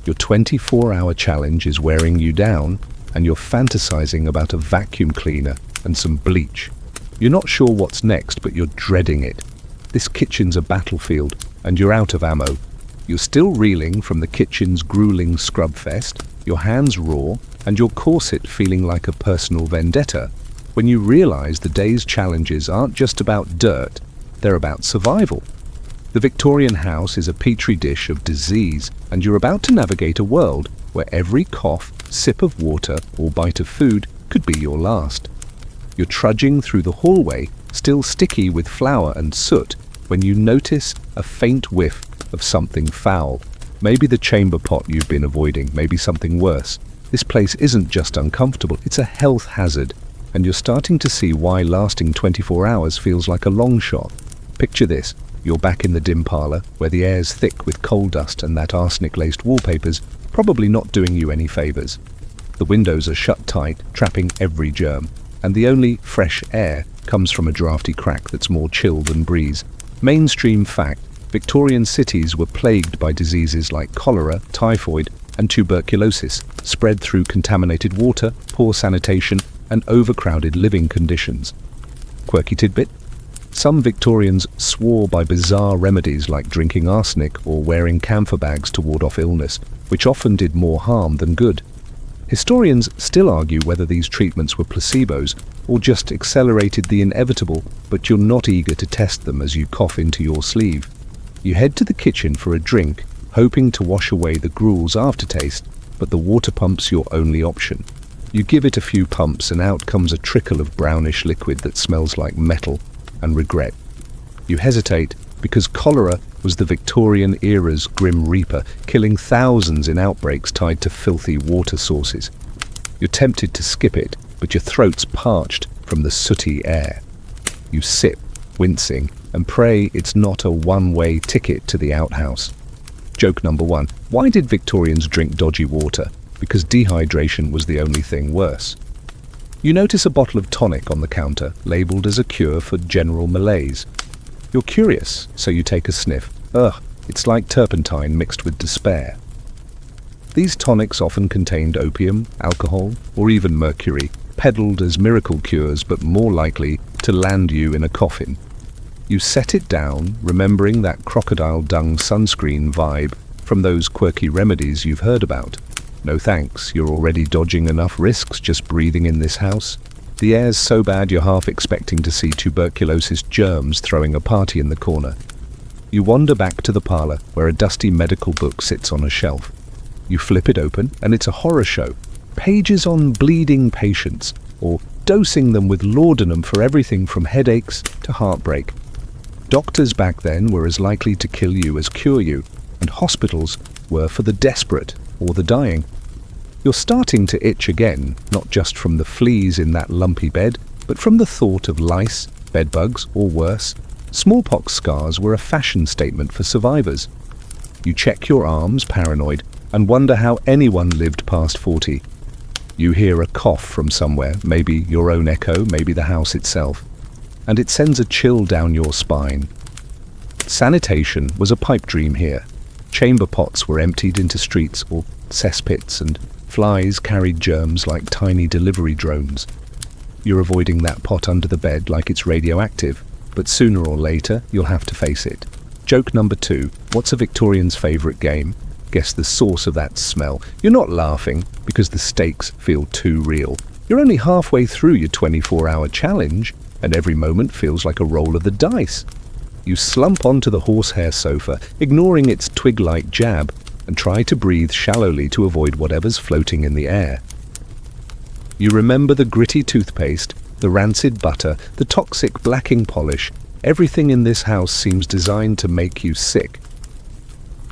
Your 24-hour challenge is wearing you down, and you're fantasizing about a vacuum cleaner and some bleach. You're not sure what's next, but you're dreading it. This kitchen's a battlefield, and you're out of ammo. You're still reeling from the kitchen's grueling scrub fest, your hands raw, and your corset feeling like a personal vendetta, when you realize the day's challenges aren't just about dirt, they're about survival. The Victorian house is a petri dish of disease, and you're about to navigate a world where every cough, sip of water, or bite of food could be your last. You're trudging through the hallway, still sticky with flour and soot, when you notice a faint whiff of something foul. Maybe the chamber pot you've been avoiding, maybe something worse. This place isn't just uncomfortable, it's a health hazard, and you're starting to see why lasting 24 hours feels like a long shot. Picture this. You're back in the dim parlour, where the air's thick with coal dust and that arsenic-laced wallpaper's probably not doing you any favours. The windows are shut tight, trapping every germ, and the only fresh air comes from a drafty crack that's more chill than breeze. Mainstream fact, Victorian cities were plagued by diseases like cholera, typhoid, and tuberculosis, spread through contaminated water, poor sanitation, and overcrowded living conditions. Quirky tidbit? Some Victorians swore by bizarre remedies like drinking arsenic or wearing camphor bags to ward off illness, which often did more harm than good. Historians still argue whether these treatments were placebos or just accelerated the inevitable, but you're not eager to test them as you cough into your sleeve. You head to the kitchen for a drink, hoping to wash away the gruel's aftertaste, but the water pump's your only option. You give it a few pumps and out comes a trickle of brownish liquid that smells like metal and regret. You hesitate because cholera was the Victorian era's grim reaper, killing thousands in outbreaks tied to filthy water sources. You're tempted to skip it, but your throat's parched from the sooty air. You sip, wincing, and pray it's not a one-way ticket to the outhouse. Joke number 1. Why did Victorians drink dodgy water? Because dehydration was the only thing worse. You notice a bottle of tonic on the counter, labelled as a cure for general malaise. You're curious, so you take a sniff. Ugh, it's like turpentine mixed with despair. These tonics often contained opium, alcohol, or even mercury, peddled as miracle cures but more likely to land you in a coffin. You set it down, remembering that crocodile dung sunscreen vibe from those quirky remedies you've heard about. No thanks, you're already dodging enough risks just breathing in this house. The air's so bad you're half expecting to see tuberculosis germs throwing a party in the corner. You wander back to the parlour, where a dusty medical book sits on a shelf. You flip it open, and it's a horror show. Pages on bleeding patients, or dosing them with laudanum for everything from headaches to heartbreak. Doctors back then were as likely to kill you as cure you, and hospitals were for the desperate or the dying. You're starting to itch again, not just from the fleas in that lumpy bed, but from the thought of lice, bedbugs, or worse. Smallpox scars were a fashion statement for survivors. You check your arms, paranoid, and wonder how anyone lived past 40. You hear a cough from somewhere, maybe your own echo, maybe the house itself, and it sends a chill down your spine. Sanitation was a pipe dream here. Chamber pots were emptied into streets or cesspits, and flies carried germs like tiny delivery drones. You're avoiding that pot under the bed like it's radioactive, but sooner or later you'll have to face it. Joke number 2. What's a Victorian's favourite game? Guess the source of that smell. You're not laughing because the stakes feel too real. You're only halfway through your 24-hour challenge, and every moment feels like a roll of the dice. You slump onto the horsehair sofa, ignoring its twig-like jab, and try to breathe shallowly to avoid whatever's floating in the air. You remember the gritty toothpaste, the rancid butter, the toxic blacking polish. Everything in this house seems designed to make you sick.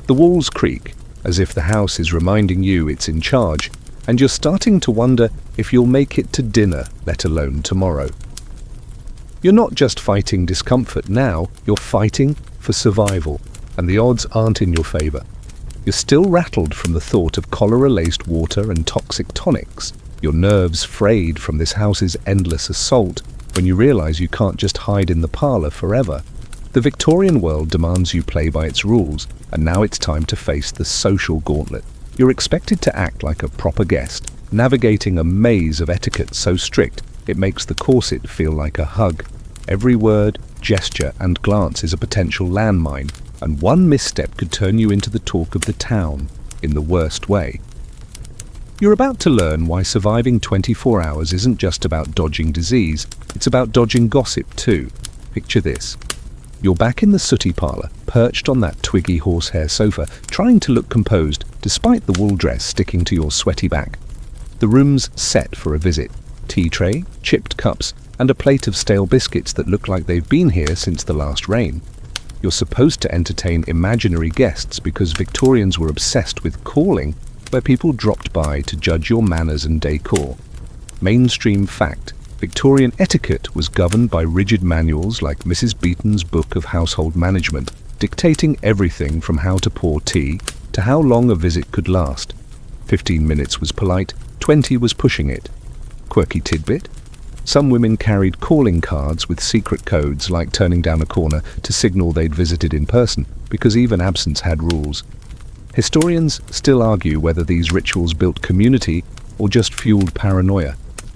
The walls creak, as if the house is reminding you it's in charge, and you're starting to wonder if you'll make it to dinner, let alone tomorrow. You're not just fighting discomfort now, you're fighting for survival, and the odds aren't in your favour. You're still rattled from the thought of cholera-laced water and toxic tonics, your nerves frayed from this house's endless assault when you realise you can't just hide in the parlour forever. The Victorian world demands you play by its rules, and now it's time to face the social gauntlet. You're expected to act like a proper guest, navigating a maze of etiquette so strict it makes the corset feel like a hug. Every word, gesture, and glance is a potential landmine, and one misstep could turn you into the talk of the town, in the worst way. You're about to learn why surviving 24 hours isn't just about dodging disease, it's about dodging gossip too. Picture this. You're back in the sooty parlour, perched on that twiggy horsehair sofa, trying to look composed despite the wool dress sticking to your sweaty back. The room's set for a visit. Tea tray, chipped cups, and a plate of stale biscuits that look like they've been here since the last rain. You're supposed to entertain imaginary guests because Victorians were obsessed with calling, where people dropped by to judge your manners and decor. Mainstream fact: Victorian etiquette was governed by rigid manuals like Mrs. Beeton's Book of Household Management, dictating everything from how to pour tea to how long a visit could last. 15 minutes was polite, 20 was pushing it. Quirky tidbit: some women carried calling cards with secret codes, like turning down a corner to signal they'd visited in person, because even absence had rules. Historians still argue whether these rituals built community or just fueled paranoia,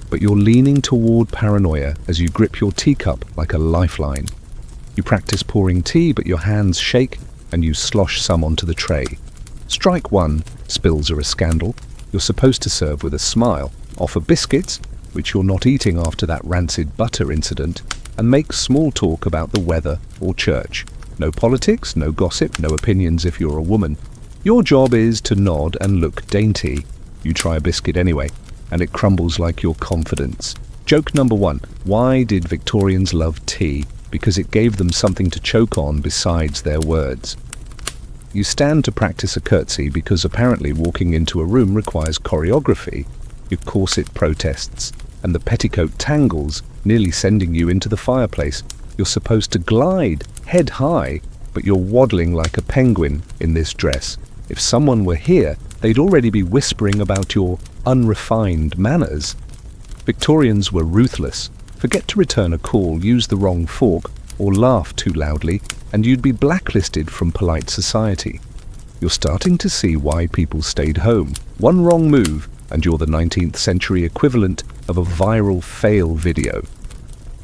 but you're leaning toward paranoia as you grip your teacup like a lifeline. You practice pouring tea, but your hands shake and you slosh some onto the tray. Strike one: spills are a scandal. You're supposed to serve with a smile, offer biscuits, which you're not eating after that rancid butter incident, and make small talk about the weather or church. No politics, no gossip, no opinions if you're a woman. Your job is to nod and look dainty. You try a biscuit anyway, and it crumbles like your confidence. Joke number one: why did Victorians love tea? Because it gave them something to choke on besides their words. You stand to practice a curtsy because apparently walking into a room requires choreography. Your corset protests, and the petticoat tangles, nearly sending you into the fireplace. You're supposed to glide, head high, but you're waddling like a penguin in this dress. If someone were here, they'd already be whispering about your unrefined manners. Victorians were ruthless. Forget to return a call, use the wrong fork, or laugh too loudly, and you'd be blacklisted from polite society. You're starting to see why people stayed home. One wrong move, and you're the 19th century equivalent of a viral fail video.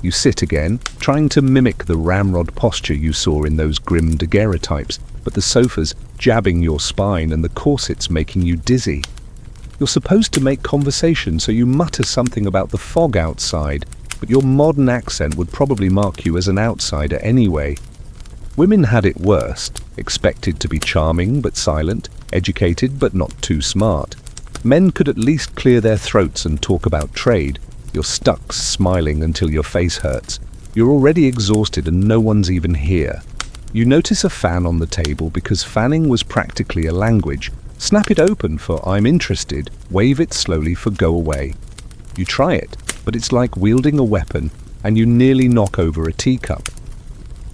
You sit again, trying to mimic the ramrod posture you saw in those grim daguerreotypes, but the sofa's jabbing your spine and the corset's making you dizzy. You're supposed to make conversation, so you mutter something about the fog outside, but your modern accent would probably mark you as an outsider anyway. Women had it worst, expected to be charming but silent, educated but not too smart. Men could at least clear their throats and talk about trade. You're stuck smiling until your face hurts. You're already exhausted and no one's even here. You notice a fan on the table because fanning was practically a language. Snap it open for "I'm interested," wave it slowly for "go away." You try it, but it's like wielding a weapon and you nearly knock over a teacup.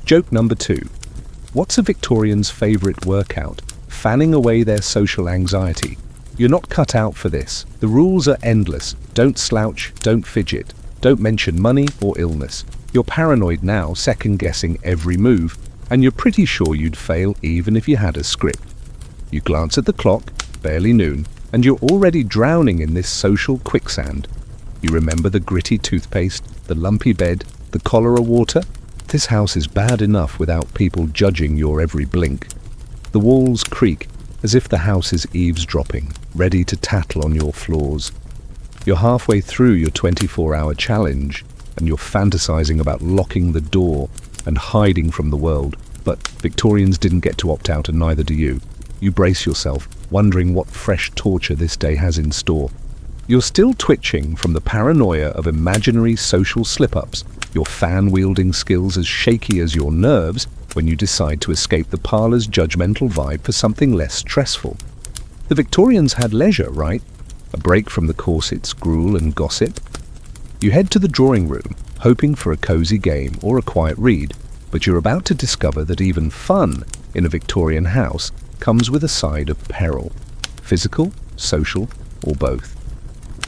Joke number two: what's a Victorian's favourite workout? Fanning away their social anxiety. You're not cut out for this. The rules are endless. Don't slouch, don't fidget, don't mention money or illness. You're paranoid now, second-guessing every move, and you're pretty sure you'd fail even if you had a script. You glance at the clock, barely noon, and you're already drowning in this social quicksand. You remember the gritty toothpaste, the lumpy bed, the cholera water? This house is bad enough without people judging your every blink. The walls creak, as if the house is eavesdropping, ready to tattle on your flaws. You're halfway through your 24-hour challenge, and you're fantasizing about locking the door and hiding from the world. But Victorians didn't get to opt out, and neither do you. You brace yourself, wondering what fresh torture this day has in store. You're still twitching from the paranoia of imaginary social slip-ups, your fan-wielding skills as shaky as your nerves when you decide to escape the parlour's judgmental vibe for something less stressful. The Victorians had leisure, right? A break from the corsets, gruel and gossip. You head to the drawing room, hoping for a cosy game or a quiet read, but you're about to discover that even fun in a Victorian house comes with a side of peril. Physical, social, or both.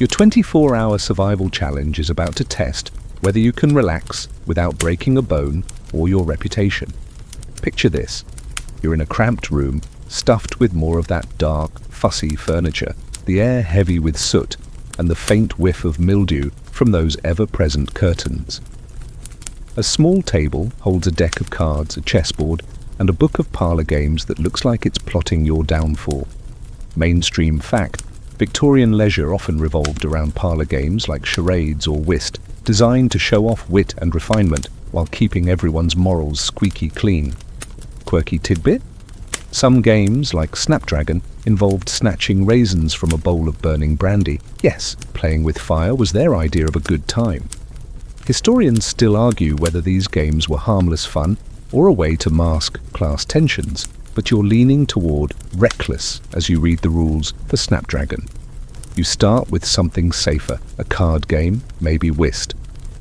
Your 24-hour survival challenge is about to test whether you can relax without breaking a bone or your reputation. Picture this. You're in a cramped room, stuffed with more of that dark, fussy furniture, the air heavy with soot, and the faint whiff of mildew from those ever-present curtains. A small table holds a deck of cards, a chessboard, and a book of parlour games that looks like it's plotting your downfall. Mainstream fact: Victorian leisure often revolved around parlour games like charades or whist, designed to show off wit and refinement, while keeping everyone's morals squeaky clean. Quirky tidbit? Some games, like Snapdragon, involved snatching raisins from a bowl of burning brandy. Yes, playing with fire was their idea of a good time. Historians still argue whether these games were harmless fun or a way to mask class tensions, but you're leaning toward reckless as you read the rules for Snapdragon. You start with something safer, a card game, maybe whist.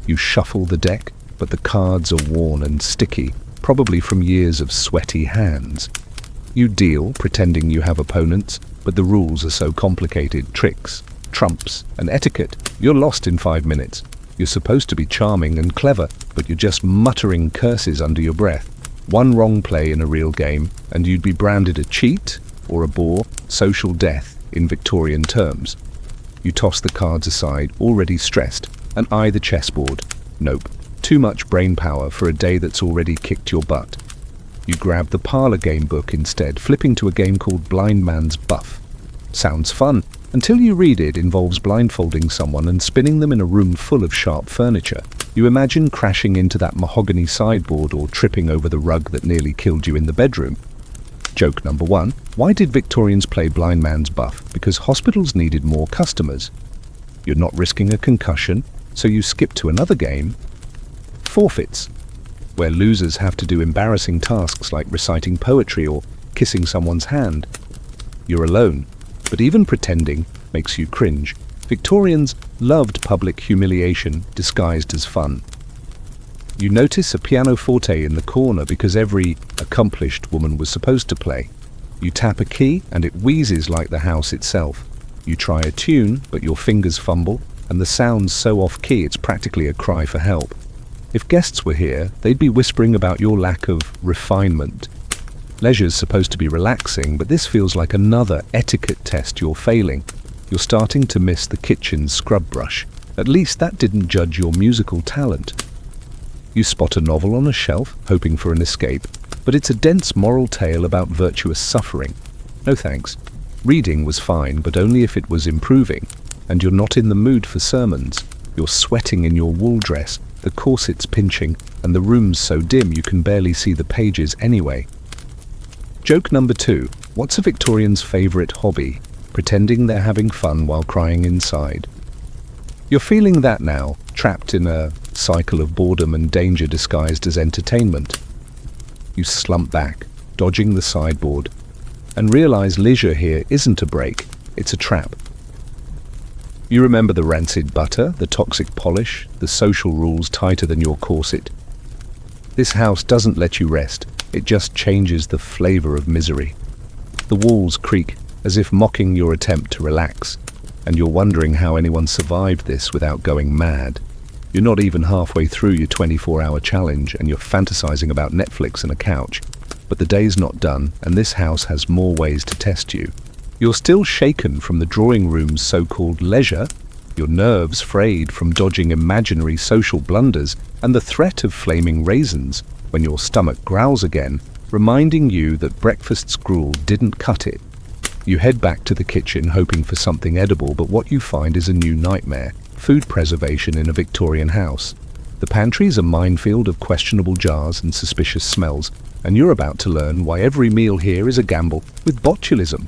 You shuffle the deck, but the cards are worn and sticky, probably from years of sweaty hands. You deal, pretending you have opponents, but the rules are so complicated, tricks, trumps, and etiquette, you're lost in 5 minutes. You're supposed to be charming and clever, but you're just muttering curses under your breath. One wrong play in a real game, and you'd be branded a cheat or a bore, social death in Victorian terms. You toss the cards aside, already stressed, and eye the chessboard. Nope, too much brain power for a day that's already kicked your butt. You grab the parlor game book instead, flipping to a game called Blind Man's Buff. Sounds fun, until you read it involves blindfolding someone and spinning them in a room full of sharp furniture. You imagine crashing into that mahogany sideboard or tripping over the rug that nearly killed you in the bedroom. Joke number 1. Why did Victorians play Blind Man's Buff? Because hospitals needed more customers. You're not risking a concussion, so you skip to another game. Forfeits, where losers have to do embarrassing tasks like reciting poetry or kissing someone's hand. You're alone, but even pretending makes you cringe. Victorians loved public humiliation disguised as fun. You notice a pianoforte in the corner because every accomplished woman was supposed to play. You tap a key and it wheezes like the house itself. You try a tune, but your fingers fumble, and the sound's so off-key it's practically a cry for help. If guests were here, they'd be whispering about your lack of refinement. Leisure's supposed to be relaxing, but this feels like another etiquette test you're failing. You're starting to miss the kitchen scrub brush. At least that didn't judge your musical talent. You spot a novel on a shelf, hoping for an escape, but it's a dense moral tale about virtuous suffering. No thanks. Reading was fine, but only if it was improving, and you're not in the mood for sermons. You're sweating in your wool dress, the corset's pinching, and the room's so dim you can barely see the pages anyway. Joke number 2. What's a Victorian's favourite hobby? Pretending they're having fun while crying inside. You're feeling that now, trapped in a cycle of boredom and danger disguised as entertainment. You slump back, dodging the sideboard, and realize leisure here isn't a break, it's a trap. You remember the rancid butter, the toxic polish, the social rules tighter than your corset. This house doesn't let you rest, it just changes the flavor of misery. The walls creak, as if mocking your attempt to relax, and you're wondering how anyone survived this without going mad. You're not even halfway through your 24-hour challenge, and you're fantasizing about Netflix and a couch. But the day's not done, and this house has more ways to test you. You're still shaken from the drawing room's so-called leisure, your nerves frayed from dodging imaginary social blunders, and the threat of flaming raisins when your stomach growls again, reminding you that breakfast's gruel didn't cut it. You head back to the kitchen hoping for something edible, but what you find is a new nightmare: food preservation in a Victorian house. The pantry's a minefield of questionable jars and suspicious smells, and you're about to learn why every meal here is a gamble with botulism.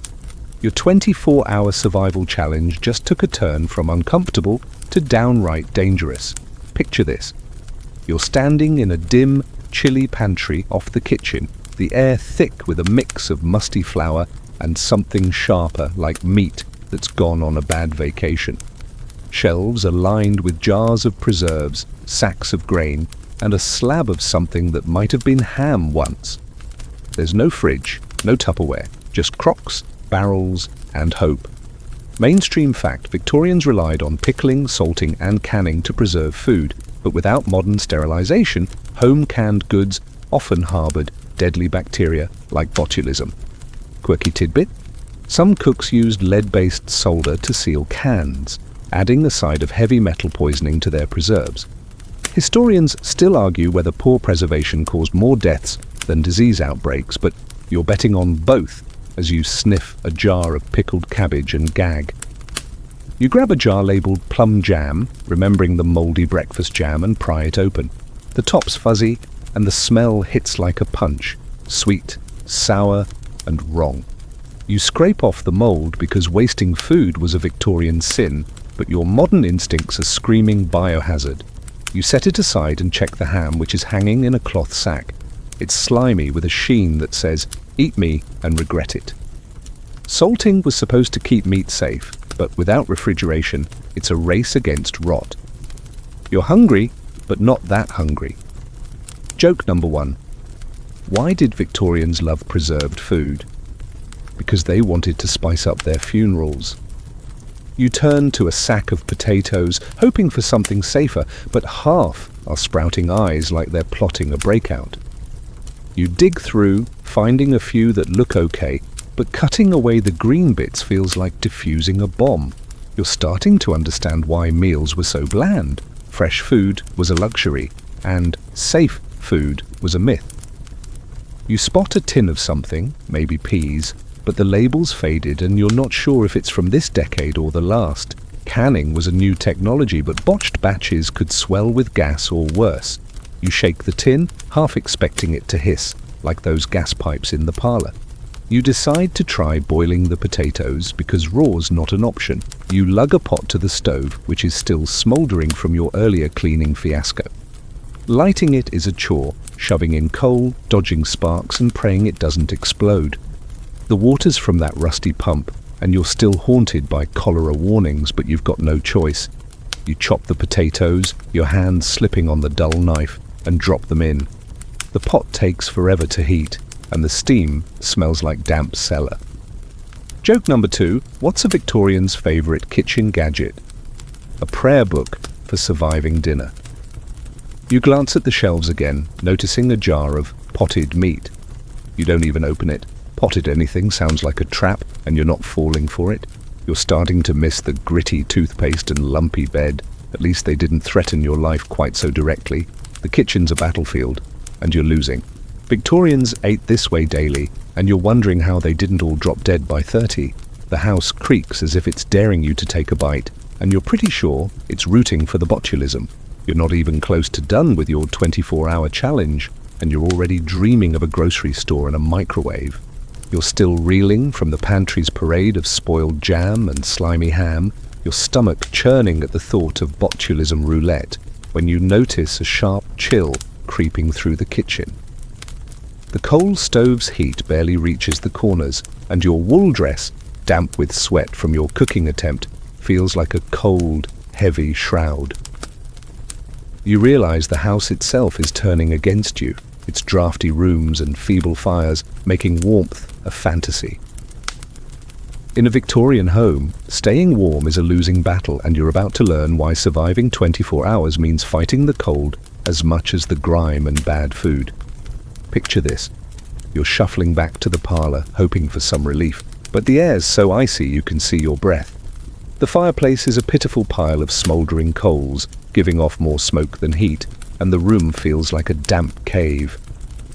Your 24-hour survival challenge just took a turn from uncomfortable to downright dangerous. Picture this. You're standing in a dim, chilly pantry off the kitchen, the air thick with a mix of musty flour and something sharper like meat that's gone on a bad vacation. Shelves are lined with jars of preserves, sacks of grain, and a slab of something that might have been ham once. There's no fridge, no Tupperware, just crocks, barrels, and hope. Mainstream fact: Victorians relied on pickling, salting, and canning to preserve food, but without modern sterilization, home-canned goods often harbored deadly bacteria like botulism. Quirky tidbit: some cooks used lead-based solder to seal cans, adding a side of heavy metal poisoning to their preserves. Historians still argue whether poor preservation caused more deaths than disease outbreaks, but you're betting on both as you sniff a jar of pickled cabbage and gag. You grab a jar labeled plum jam, remembering the moldy breakfast jam, and pry it open. The top's fuzzy, and the smell hits like a punch. Sweet, sour, and wrong. You scrape off the mold because wasting food was a Victorian sin, but your modern instincts are screaming biohazard. You set it aside and check the ham, which is hanging in a cloth sack. It's slimy with a sheen that says, "Eat me and regret it." Salting was supposed to keep meat safe, but without refrigeration, it's a race against rot. You're hungry, but not that hungry. Joke number 1. Why did Victorians love preserved food? Because they wanted to spice up their funerals. You turn to a sack of potatoes, hoping for something safer, but half are sprouting eyes like they're plotting a breakout. You dig through, finding a few that look okay, but cutting away the green bits feels like defusing a bomb. You're starting to understand why meals were so bland. Fresh food was a luxury, and safe food was a myth. You spot a tin of something, maybe peas, but the label's faded and you're not sure if it's from this decade or the last. Canning was a new technology, but botched batches could swell with gas or worse. You shake the tin, half expecting it to hiss, like those gas pipes in the parlour. You decide to try boiling the potatoes because raw's not an option. You lug a pot to the stove, which is still smouldering from your earlier cleaning fiasco. Lighting it is a chore, shoving in coal, dodging sparks and praying it doesn't explode. The water's from that rusty pump, and you're still haunted by cholera warnings, but you've got no choice. You chop the potatoes, your hands slipping on the dull knife, and drop them in. The pot takes forever to heat, and the steam smells like damp cellar. Joke number 2, what's a Victorian's favourite kitchen gadget? A prayer book for surviving dinner. You glance at the shelves again, noticing a jar of potted meat. You don't even open it. Potted anything sounds like a trap, and you're not falling for it. You're starting to miss the gritty toothpaste and lumpy bed. At least they didn't threaten your life quite so directly. The kitchen's a battlefield, and you're losing. Victorians ate this way daily, and you're wondering how they didn't all drop dead by 30. The house creaks as if it's daring you to take a bite, and you're pretty sure it's rooting for the botulism. You're not even close to done with your 24-hour challenge, and you're already dreaming of a grocery store and a microwave. You're still reeling from the pantry's parade of spoiled jam and slimy ham, your stomach churning at the thought of botulism roulette, when you notice a sharp chill creeping through the kitchen. The coal stove's heat barely reaches the corners, and your wool dress, damp with sweat from your cooking attempt, feels like a cold, heavy shroud. You realize the house itself is turning against you, its drafty rooms and feeble fires making warmth a fantasy. In a Victorian home, staying warm is a losing battle, and you're about to learn why surviving 24 hours means fighting the cold as much as the grime and bad food. Picture this. You're shuffling back to the parlour, hoping for some relief, but the air's so icy you can see your breath. The fireplace is a pitiful pile of smouldering coals, giving off more smoke than heat, and the room feels like a damp cave.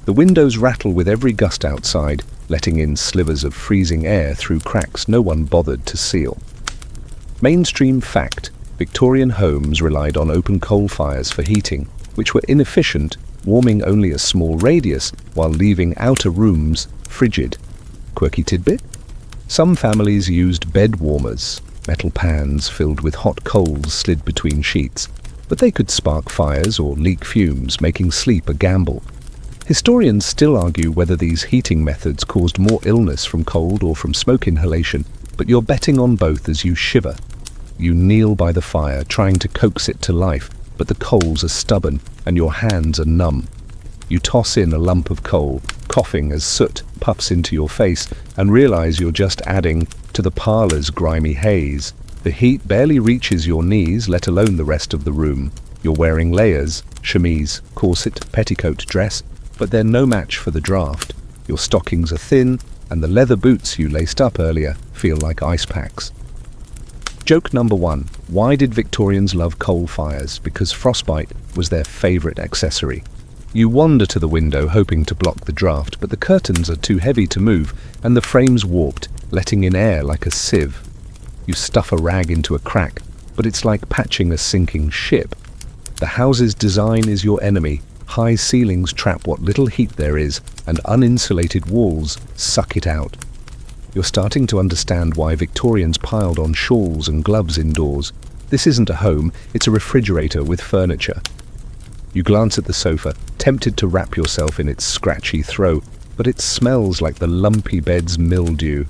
The windows rattle with every gust outside, letting in slivers of freezing air through cracks no one bothered to seal. Mainstream fact: Victorian homes relied on open coal fires for heating, which were inefficient, warming only a small radius while leaving outer rooms frigid. Quirky tidbit? Some families used bed warmers, metal pans filled with hot coals slid between sheets, but they could spark fires or leak fumes, making sleep a gamble. Historians still argue whether these heating methods caused more illness from cold or from smoke inhalation, but you're betting on both as you shiver. You kneel by the fire, trying to coax it to life, but the coals are stubborn and your hands are numb. You toss in a lump of coal, coughing as soot puffs into your face, and realize you're just adding to the parlour's grimy haze. The heat barely reaches your knees, let alone the rest of the room. You're wearing layers, chemise, corset, petticoat, dress, but they're no match for the draft. Your stockings are thin, and the leather boots you laced up earlier feel like ice packs. Joke number 1. Why did Victorians love coal fires? Because frostbite was their favourite accessory. You wander to the window hoping to block the draft, but the curtains are too heavy to move, and the frame's warped, letting in air like a sieve. You stuff a rag into a crack, but it's like patching a sinking ship. The house's design is your enemy. High ceilings trap what little heat there is, and uninsulated walls suck it out. You're starting to understand why Victorians piled on shawls and gloves indoors. This isn't a home, it's a refrigerator with furniture. You glance at the sofa, tempted to wrap yourself in its scratchy throw, but it smells like the lumpy bed's mildew,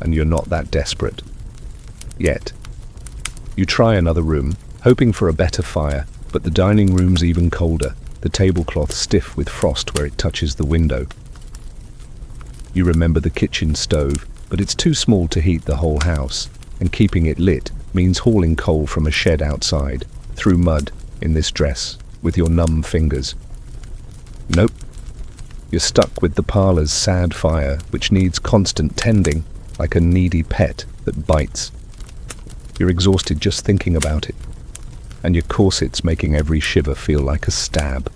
and you're not that desperate. Yet. You try another room, hoping for a better fire, but the dining room's even colder, the tablecloth stiff with frost where it touches the window. You remember the kitchen stove, but it's too small to heat the whole house, and keeping it lit means hauling coal from a shed outside, through mud, in this dress, with your numb fingers. Nope. You're stuck with the parlour's sad fire, which needs constant tending, like a needy pet that bites. You're exhausted just thinking about it, and your corset's making every shiver feel like a stab.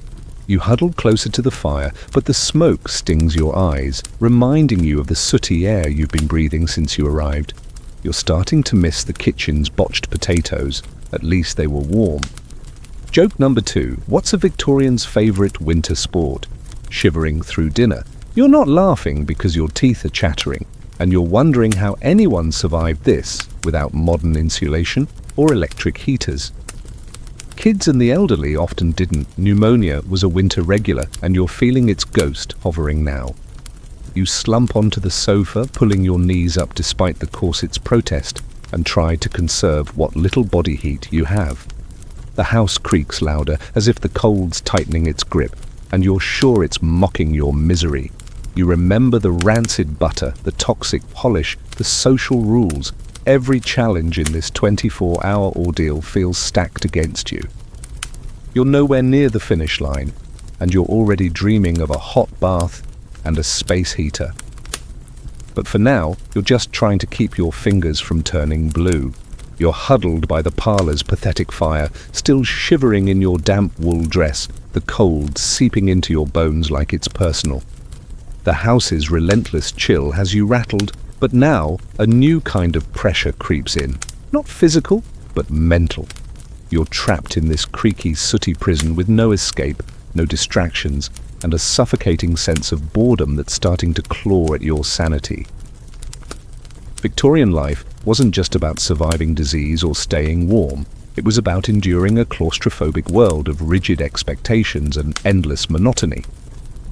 You huddle closer to the fire, but the smoke stings your eyes, reminding you of the sooty air you've been breathing since you arrived. You're starting to miss the kitchen's botched potatoes. At least they were warm. Joke number 2. What's a Victorian's favourite winter sport? Shivering through dinner. You're not laughing because your teeth are chattering, and you're wondering how anyone survived this without modern insulation or electric heaters. Kids and the elderly often didn't. Pneumonia was a winter regular, and you're feeling its ghost hovering now. You slump onto the sofa, pulling your knees up despite the corset's protest, and try to conserve what little body heat you have. The house creaks louder, as if the cold's tightening its grip, and you're sure it's mocking your misery. You remember the rancid butter, the toxic polish, the social rules. Every challenge in this 24-hour ordeal feels stacked against you. You're nowhere near the finish line, and you're already dreaming of a hot bath and a space heater. But for now, you're just trying to keep your fingers from turning blue. You're huddled by the parlour's pathetic fire, still shivering in your damp wool dress, the cold seeping into your bones like it's personal. The house's relentless chill has you rattled, but now a new kind of pressure creeps in. Not physical, but mental. You're trapped in this creaky, sooty prison with no escape, no distractions, and a suffocating sense of boredom that's starting to claw at your sanity. Victorian life wasn't just about surviving disease or staying warm. It was about enduring a claustrophobic world of rigid expectations and endless monotony.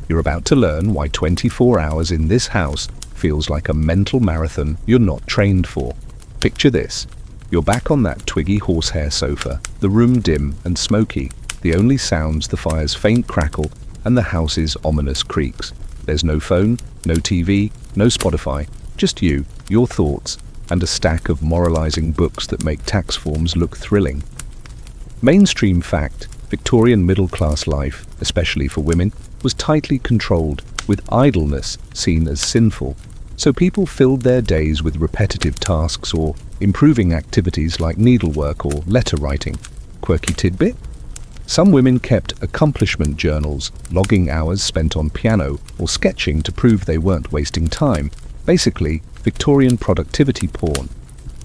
You're about to learn why 24 hours in this house feels like a mental marathon you're not trained for. Picture this. You're back on that twiggy horsehair sofa, the room dim and smoky, the only sounds the fire's faint crackle and the house's ominous creaks. There's no phone, no TV, no Spotify, just you, your thoughts, and a stack of moralizing books that make tax forms look thrilling. Mainstream fact, Victorian middle-class life, especially for women, was tightly controlled, with idleness seen as sinful. So people filled their days with repetitive tasks or improving activities like needlework or letter writing. Quirky tidbit? Some women kept accomplishment journals, logging hours spent on piano or sketching to prove they weren't wasting time. Basically, Victorian productivity porn.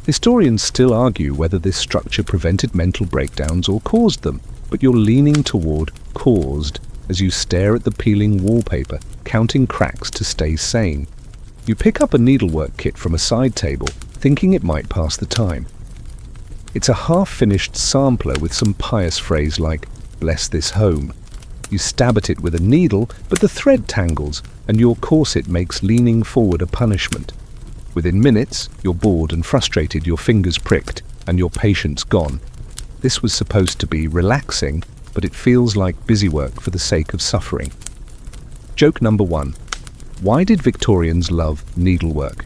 Historians still argue whether this structure prevented mental breakdowns or caused them, but you're leaning toward caused as you stare at the peeling wallpaper, counting cracks to stay sane. You pick up a needlework kit from a side table, thinking it might pass the time. It's a half-finished sampler with some pious phrase like, "Bless this home." You stab at it with a needle, but the thread tangles, and your corset makes leaning forward a punishment. Within minutes, you're bored and frustrated, your fingers pricked, and your patience gone. This was supposed to be relaxing, but it feels like busy work for the sake of suffering. Joke number 1. Why did Victorians love needlework?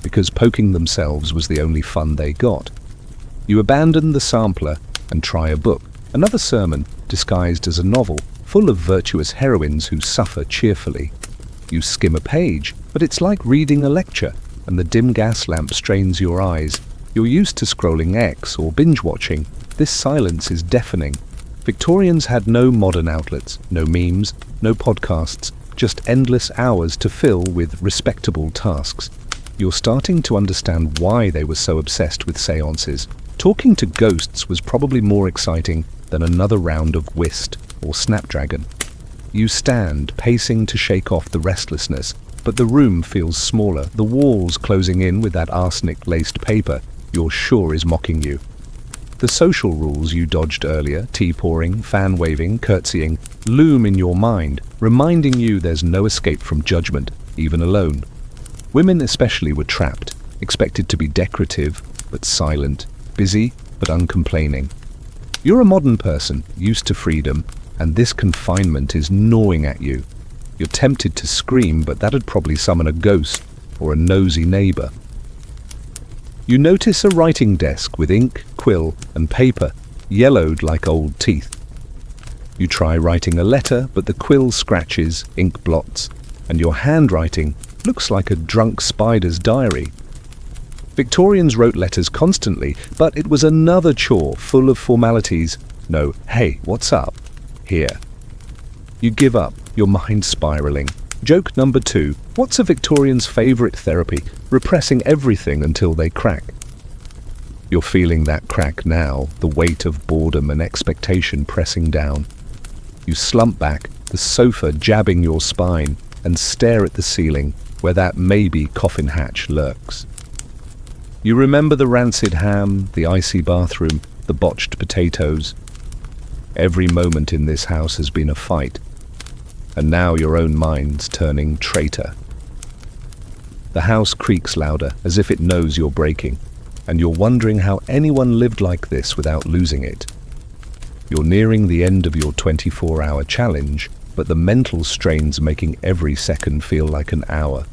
Because poking themselves was the only fun they got. You abandon the sampler and try a book, another sermon disguised as a novel, full of virtuous heroines who suffer cheerfully. You skim a page, but it's like reading a lecture, and the dim gas lamp strains your eyes. You're used to scrolling X or binge-watching. This silence is deafening. Victorians had no modern outlets, no memes, no podcasts, just endless hours to fill with respectable tasks. You're starting to understand why they were so obsessed with seances. Talking to ghosts was probably more exciting than another round of whist or snapdragon. You stand, pacing to shake off the restlessness, but the room feels smaller, the walls closing in with that arsenic-laced paper you're sure is mocking you. The social rules you dodged earlier, tea pouring, fan waving, curtsying, loom in your mind, reminding you there's no escape from judgment, even alone. Women especially were trapped, expected to be decorative but silent, busy but uncomplaining. You're a modern person, used to freedom, and this confinement is gnawing at you. You're tempted to scream, but that'd probably summon a ghost or a nosy neighbor. You notice a writing desk with ink, quill, and paper, yellowed like old teeth. You try writing a letter, but the quill scratches, ink blots, and your handwriting looks like a drunk spider's diary. Victorians wrote letters constantly, but it was another chore full of formalities. No, hey, what's up? Here. You give up, your mind spiraling. Joke number 2. What's a Victorian's favorite therapy? Repressing everything until they crack. You're feeling that crack now, the weight of boredom and expectation pressing down. You slump back, the sofa jabbing your spine, and stare at the ceiling, where that maybe coffin hatch lurks. You remember the rancid ham, the icy bathroom, the botched potatoes. Every moment in this house has been a fight, and now your own mind's turning traitor. The house creaks louder, as if it knows you're breaking, and you're wondering how anyone lived like this without losing it. You're nearing the end of your 24-hour challenge, but the mental strain's making every second feel like an hour.